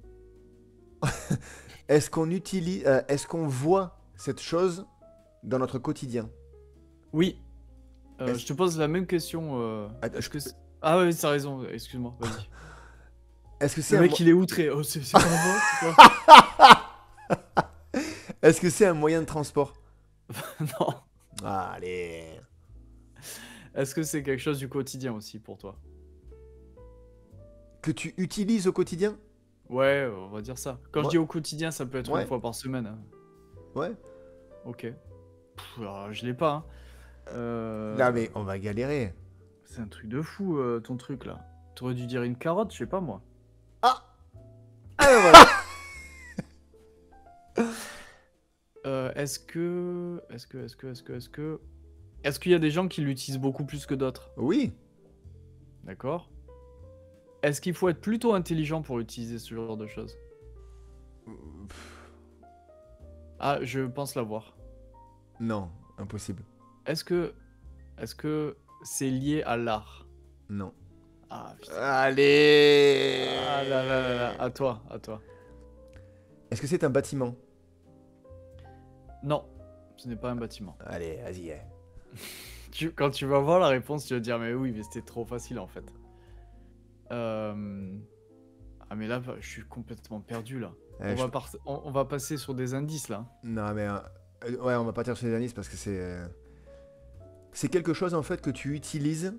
Speaker 1: est-ce qu'on voit cette chose dans notre quotidien?
Speaker 2: Oui.
Speaker 1: Est-ce-
Speaker 2: Je te pose la même question.
Speaker 1: Attends,
Speaker 2: Est-ce que ah ouais, t'as raison. Excuse-moi. Vas-y.
Speaker 1: est-ce que c'est
Speaker 2: Le
Speaker 1: un
Speaker 2: mec,
Speaker 1: mo-
Speaker 2: il est outré. Oh, c'est pas moi, c'est quoi?
Speaker 1: est-ce que c'est un moyen de transport?
Speaker 2: Non.
Speaker 1: Allez.
Speaker 2: Est-ce que c'est quelque chose du quotidien aussi pour toi?
Speaker 1: Que tu utilises au quotidien?
Speaker 2: Ouais, on va dire ça. Quand je
Speaker 1: Ouais.
Speaker 2: dis au quotidien, ça peut être
Speaker 1: Ouais.
Speaker 2: une fois par semaine. Hein.
Speaker 1: Ouais.
Speaker 2: Ok. Alors, je l'ai pas. Hein.
Speaker 1: Non mais on va galérer.
Speaker 2: C'est un truc de fou, ton truc là. T'aurais dû dire une carotte, je sais pas moi.
Speaker 1: Ah. Ah ben voilà.
Speaker 2: Est-ce qu'il y a des gens qui l'utilisent beaucoup plus que d'autres?
Speaker 1: Oui.
Speaker 2: D'accord. Est-ce qu'il faut être plutôt intelligent pour utiliser ce genre de choses? Ah, je pense l'avoir.
Speaker 1: Non, impossible.
Speaker 2: Est-ce que est-ce que c'est lié à l'art?
Speaker 1: Non.
Speaker 2: Ah putain. Ah là là là là.
Speaker 1: Allez!
Speaker 2: À toi, à toi.
Speaker 1: Est-ce que c'est un bâtiment?
Speaker 2: Non, ce n'est pas un bâtiment.
Speaker 1: Allez, vas-y.
Speaker 2: Quand tu vas voir la réponse, tu vas dire mais oui, mais c'était trop facile en fait. Ah mais là, je suis complètement perdu là.
Speaker 1: Ouais,
Speaker 2: On va passer sur des indices là.
Speaker 1: Non, mais ouais, on va partir sur les indices parce que c'est quelque chose en fait que tu utilises,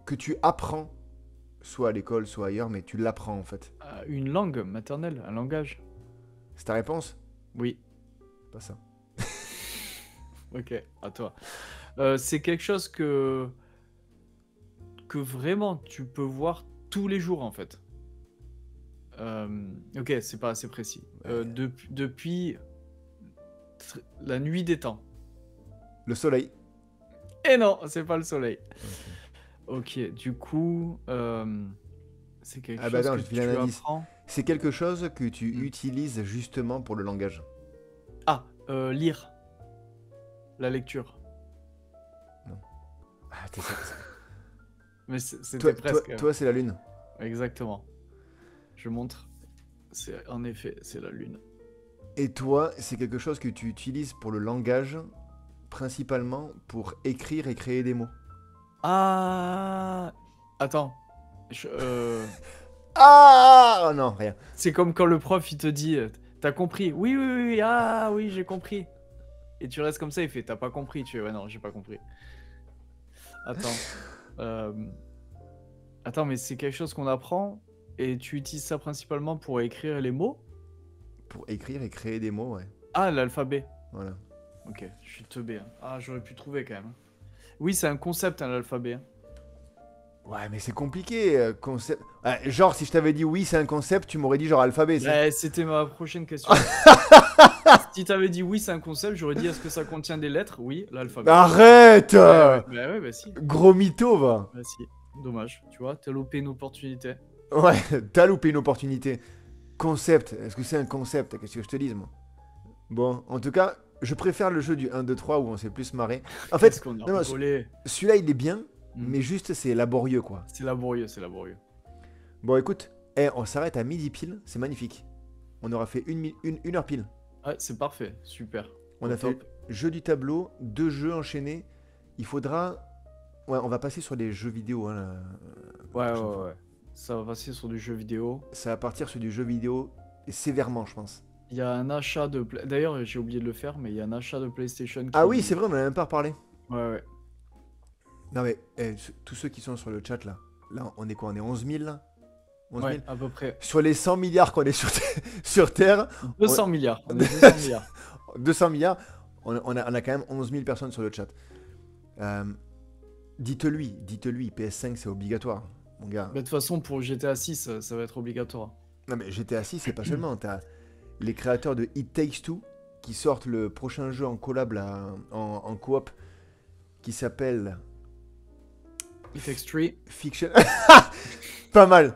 Speaker 1: que tu apprends, soit à l'école, soit ailleurs, mais tu l'apprends en fait.
Speaker 2: Une langue maternelle, un langage.
Speaker 1: C'est ta réponse?
Speaker 2: Oui.
Speaker 1: Pas ça.
Speaker 2: Ok, à toi. C'est quelque chose que vraiment tu peux voir tous les jours en fait. Ok, c'est pas assez précis.
Speaker 1: Ouais.
Speaker 2: Depuis la nuit des temps.
Speaker 1: Le soleil.
Speaker 2: Et non, c'est pas le soleil. Ok, du coup, c'est quelque
Speaker 1: Ah bah
Speaker 2: chose
Speaker 1: non,
Speaker 2: que
Speaker 1: je te file
Speaker 2: tu
Speaker 1: un indice.
Speaker 2: apprends.
Speaker 1: C'est quelque chose que tu
Speaker 2: Hmm.
Speaker 1: utilises justement pour le langage.
Speaker 2: Ah, lire. La lecture.
Speaker 1: Ah,
Speaker 2: Mais c'était
Speaker 1: Toi,
Speaker 2: presque.
Speaker 1: toi, c'est la lune.
Speaker 2: Exactement. Je montre. C'est en effet, c'est la lune.
Speaker 1: Et toi, c'est quelque chose que tu utilises pour le langage, principalement pour écrire et créer des mots.
Speaker 2: Ah, attends.
Speaker 1: Ah! Oh non, rien.
Speaker 2: C'est comme quand le prof il te dit, t'as compris? Oui, oui, oui, oui, ah oui, j'ai compris. Et tu restes comme ça, il fait, t'as pas compris. Tu fais, ouais, non, j'ai pas compris. Attends. Euh, Attends, mais c'est quelque chose qu'on apprend et tu utilises ça principalement pour écrire les mots?
Speaker 1: Pour écrire et créer des mots, ouais.
Speaker 2: Ah, l'alphabet.
Speaker 1: Voilà.
Speaker 2: Ok, je suis teubé. Hein. Ah, j'aurais pu trouver quand même. Oui, c'est un concept, hein, l'alphabet. Hein.
Speaker 1: Ouais, mais c'est compliqué, concept. Ouais, genre, si je t'avais dit oui, c'est un concept, tu m'aurais dit genre alphabet, c'est.
Speaker 2: Ouais, c'était ma prochaine question. Si t'avais dit oui, c'est un concept, j'aurais dit est-ce que ça contient des lettres? Oui, l'alphabet.
Speaker 1: Arrête!
Speaker 2: Bah ouais, bah si.
Speaker 1: Gros mytho, va.
Speaker 2: Bah si. Dommage, tu vois, t'as loupé une opportunité.
Speaker 1: Ouais, t'as loupé une opportunité. Concept, est-ce que c'est un concept? Qu'est-ce que je te dise, moi? Bon, en tout cas, je préfère le jeu du 1, 2, 3 où on s'est plus marré. En
Speaker 2: Qu'est-ce
Speaker 1: fait,
Speaker 2: qu'on a
Speaker 1: non,
Speaker 2: rigolé.
Speaker 1: celui-là, il est bien,
Speaker 2: Hmm.
Speaker 1: mais juste, c'est laborieux, quoi.
Speaker 2: C'est laborieux, c'est laborieux.
Speaker 1: Bon, écoute, on s'arrête à midi pile, c'est magnifique. On aura fait une heure pile.
Speaker 2: Ouais, c'est parfait, super.
Speaker 1: On
Speaker 2: Au
Speaker 1: a fait
Speaker 2: top.
Speaker 1: jeu du tableau, 2 jeux enchaînés. Il faudra... Ouais, on va passer sur les jeux vidéo, hein, la
Speaker 2: Ouais,
Speaker 1: prochaine
Speaker 2: ouais,
Speaker 1: fois.
Speaker 2: ouais. Ça va passer sur du jeu vidéo.
Speaker 1: Ça va partir sur du jeu vidéo, et sévèrement, je pense.
Speaker 2: Il y a un achat de... D'ailleurs, j'ai oublié de le faire, mais il y a un achat de PlayStation qui...
Speaker 1: Ah oui, c'est vrai, on en a même pas reparlé.
Speaker 2: Ouais, ouais.
Speaker 1: Non mais, tous ceux qui sont sur le chat, là, on est quoi? On est 11 000, là? 11 000?
Speaker 2: Ouais, à peu près.
Speaker 1: Sur les 100 milliards qu'on est sur Terre,
Speaker 2: 200 milliards. On est 200 milliards.
Speaker 1: 200 milliards, on a quand même 11 000 personnes sur le chat. Dites-lui, PS5 c'est obligatoire, mon gars.
Speaker 2: Mais de toute façon, pour GTA 6, ça va être obligatoire.
Speaker 1: Non mais GTA 6 c'est pas seulement, t'as les créateurs de It Takes Two qui sortent le prochain jeu en collab là, en coop qui s'appelle
Speaker 2: It Takes 3.
Speaker 1: Fiction. Pas mal,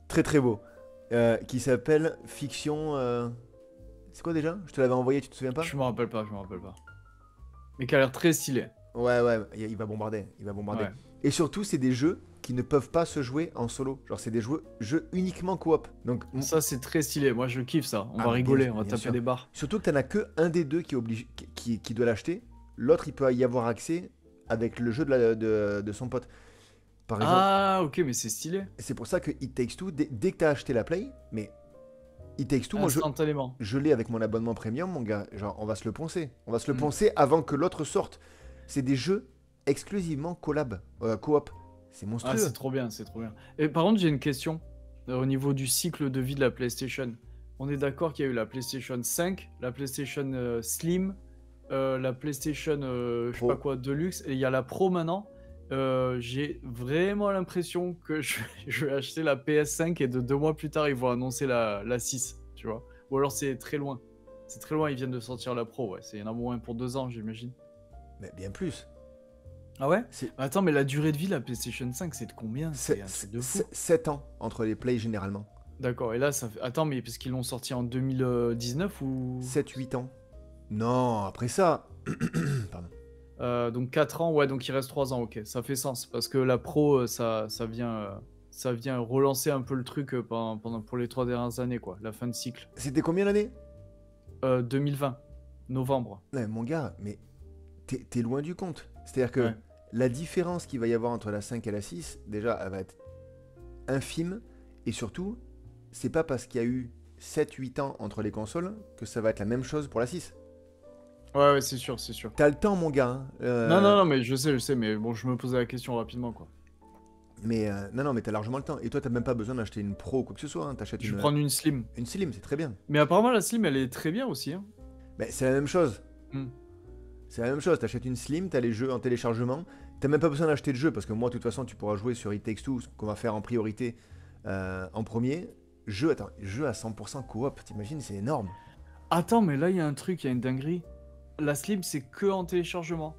Speaker 1: très très beau. Qui s'appelle Fiction. C'est quoi déjà? Je te l'avais envoyé, tu te souviens pas?
Speaker 2: Je me rappelle pas, je me rappelle pas. Mais qui a l'air très stylé.
Speaker 1: Ouais, il va bombarder, il va bombarder.
Speaker 2: Ouais.
Speaker 1: Et surtout, c'est des jeux qui ne peuvent pas se jouer en solo. Genre, c'est des jeux uniquement coop. Donc,
Speaker 2: Ça, c'est très stylé. Moi, je kiffe ça. On
Speaker 1: Ah,
Speaker 2: va
Speaker 1: mais
Speaker 2: rigoler,
Speaker 1: bien-
Speaker 2: on va
Speaker 1: bien
Speaker 2: taper
Speaker 1: sûr.
Speaker 2: des barres.
Speaker 1: surtout que t'en as que un des deux qui, est obligé, qui doit l'acheter. L'autre, il peut y avoir accès avec le jeu de son pote. Par exemple,
Speaker 2: Ah, ok, mais c'est stylé.
Speaker 1: c'est pour ça que It Takes Two, dès que t'as acheté la Play, mais It Takes Two, moi,
Speaker 2: Instantanément.
Speaker 1: je l'ai avec mon abonnement premium, mon gars. Genre, on va se le poncer. On va se le
Speaker 2: Mm.
Speaker 1: poncer avant que l'autre sorte. C'est des jeux exclusivement coop. C'est
Speaker 2: Ah,
Speaker 1: monstrueux.
Speaker 2: c'est trop bien, c'est trop bien. Et par contre, j'ai une question. Au niveau du cycle de vie de la PlayStation. On est d'accord qu'il y a eu la PlayStation 5, la PlayStation Slim, la PlayStation, je sais
Speaker 1: Pro.
Speaker 2: pas quoi, Deluxe, et il y a la Pro maintenant. J'ai vraiment l'impression que je vais acheter la PS5 et de 2 mois plus tard, ils vont annoncer la 6, tu vois. Ou alors c'est très loin. C'est très loin, ils viennent de sortir la Pro, ouais. Il y en a moins pour 2 ans, j'imagine.
Speaker 1: Mais bien plus.
Speaker 2: Ah ouais?
Speaker 1: C'est
Speaker 2: Attends, mais la durée de vie de la PlayStation 5, c'est de combien? C'est un truc de fou.
Speaker 1: 7 ans entre les plays généralement.
Speaker 2: D'accord, et là, ça fait... Attends, mais parce qu'ils l'ont sorti en 2019 ou...
Speaker 1: 7-8 ans. Non, après ça. Pardon.
Speaker 2: Donc 4 ans, ouais, donc il reste 3 ans, ok, ça fait sens, parce que la Pro, ça vient relancer un peu le truc pour les 3 dernières années, quoi, la fin de cycle.
Speaker 1: C'était combien l'année?
Speaker 2: 2020, novembre,
Speaker 1: Ouais, mon gars, mais t'es loin du compte. C'est-à-dire que
Speaker 2: ouais.
Speaker 1: la différence qu'il va y avoir entre la 5 et la 6, déjà, elle va être infime. Et surtout, c'est pas parce qu'il y a eu 7-8 ans entre les consoles que ça va être la même chose pour la 6.
Speaker 2: Ouais, ouais, c'est sûr, c'est sûr.
Speaker 1: T'as le temps, mon gars, hein.
Speaker 2: Non, non, non, mais je sais, mais bon, je me posais la question rapidement, quoi.
Speaker 1: Mais non, non, mais t'as largement le temps. Et toi, t'as même pas besoin d'acheter une Pro ou quoi que ce soit, hein. T'achètes
Speaker 2: Je vais prendre une Slim.
Speaker 1: une Slim, c'est très bien.
Speaker 2: Mais apparemment, la Slim, elle est très bien aussi, hein.
Speaker 1: Mais c'est la même chose.
Speaker 2: Hmm.
Speaker 1: C'est la même chose. T'achètes une Slim, t'as les jeux en téléchargement. T'as même pas besoin d'acheter de jeu parce que moi, de toute façon, tu pourras jouer sur It Takes Two, ce qu'on va faire en priorité en premier. Attends, jeu à 100% coop, t'imagines, c'est énorme.
Speaker 2: Attends, mais là, il y a un truc, il y a une dinguerie. La Slim, c'est que en téléchargement.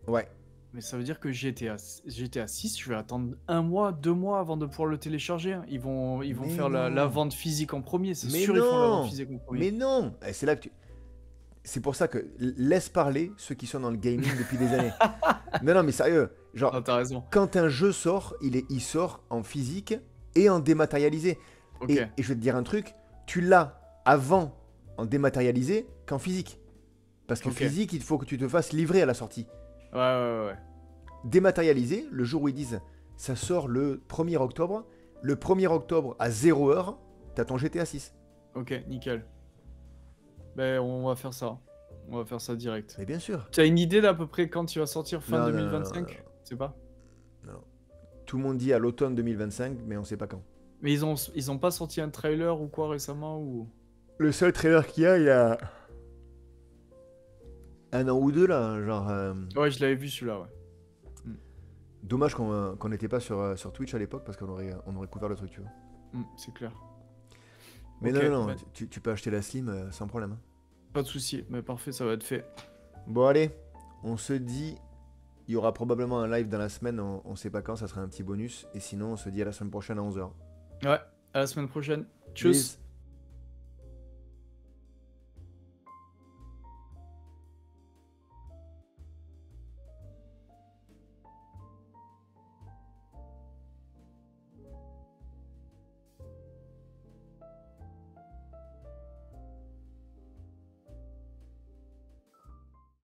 Speaker 1: Ouais.
Speaker 2: Mais ça veut dire que GTA 6, je vais attendre 1 mois, 2 mois avant de pouvoir le télécharger, hein. Ils vont
Speaker 1: Mais
Speaker 2: faire la
Speaker 1: non.
Speaker 2: vente physique en premier, c'est
Speaker 1: Mais
Speaker 2: sûr, ils font la vente
Speaker 1: non.
Speaker 2: physique en premier.
Speaker 1: Mais non. Et c'est là que tu. C'est pour ça que laisse parler ceux qui sont dans le gaming depuis des années. Non, non, mais sérieux. Genre,
Speaker 2: Ah, t'as raison.
Speaker 1: quand un jeu sort, il sort en physique et en dématérialisé.
Speaker 2: Ok.
Speaker 1: Et je vais te dire un truc, tu l'as avant en dématérialisé qu'en physique. Parce que
Speaker 2: Ok.
Speaker 1: physique, il faut que tu te fasses livrer à la sortie.
Speaker 2: Ouais, ouais, ouais.
Speaker 1: Dématérialisé, le jour où ils disent ça sort le 1er octobre, le 1er octobre à 0h, t'as ton GTA 6.
Speaker 2: Ok, nickel. Ben, on va faire ça. On va faire ça direct.
Speaker 1: Mais bien sûr.
Speaker 2: Tu as une idée d'à peu près quand il va sortir fin
Speaker 1: Non, non, non,
Speaker 2: 2025? C'est pas?
Speaker 1: non. Tout le monde dit à l'automne 2025, mais on sait pas quand.
Speaker 2: Mais ils ont pas sorti un trailer ou quoi récemment ou...
Speaker 1: Le seul trailer qu'il y a, il y a un an ou deux là, genre.
Speaker 2: Ouais, je l'avais vu celui-là, ouais.
Speaker 1: Dommage qu'on n'était pas sur Twitch à l'époque parce qu'on aurait couvert le truc, tu vois.
Speaker 2: C'est clair.
Speaker 1: Mais
Speaker 2: Ok,
Speaker 1: non, non, non,
Speaker 2: ben,
Speaker 1: tu peux acheter la Slim sans problème, hein.
Speaker 2: pas de souci. Mais parfait, ça va être fait.
Speaker 1: Bon, allez, on se dit, il y aura probablement un live dans la semaine, on sait pas quand, ça sera un petit bonus. Et sinon, on se dit à la semaine prochaine à 11h.
Speaker 2: Ouais, à la semaine prochaine. Tchuss.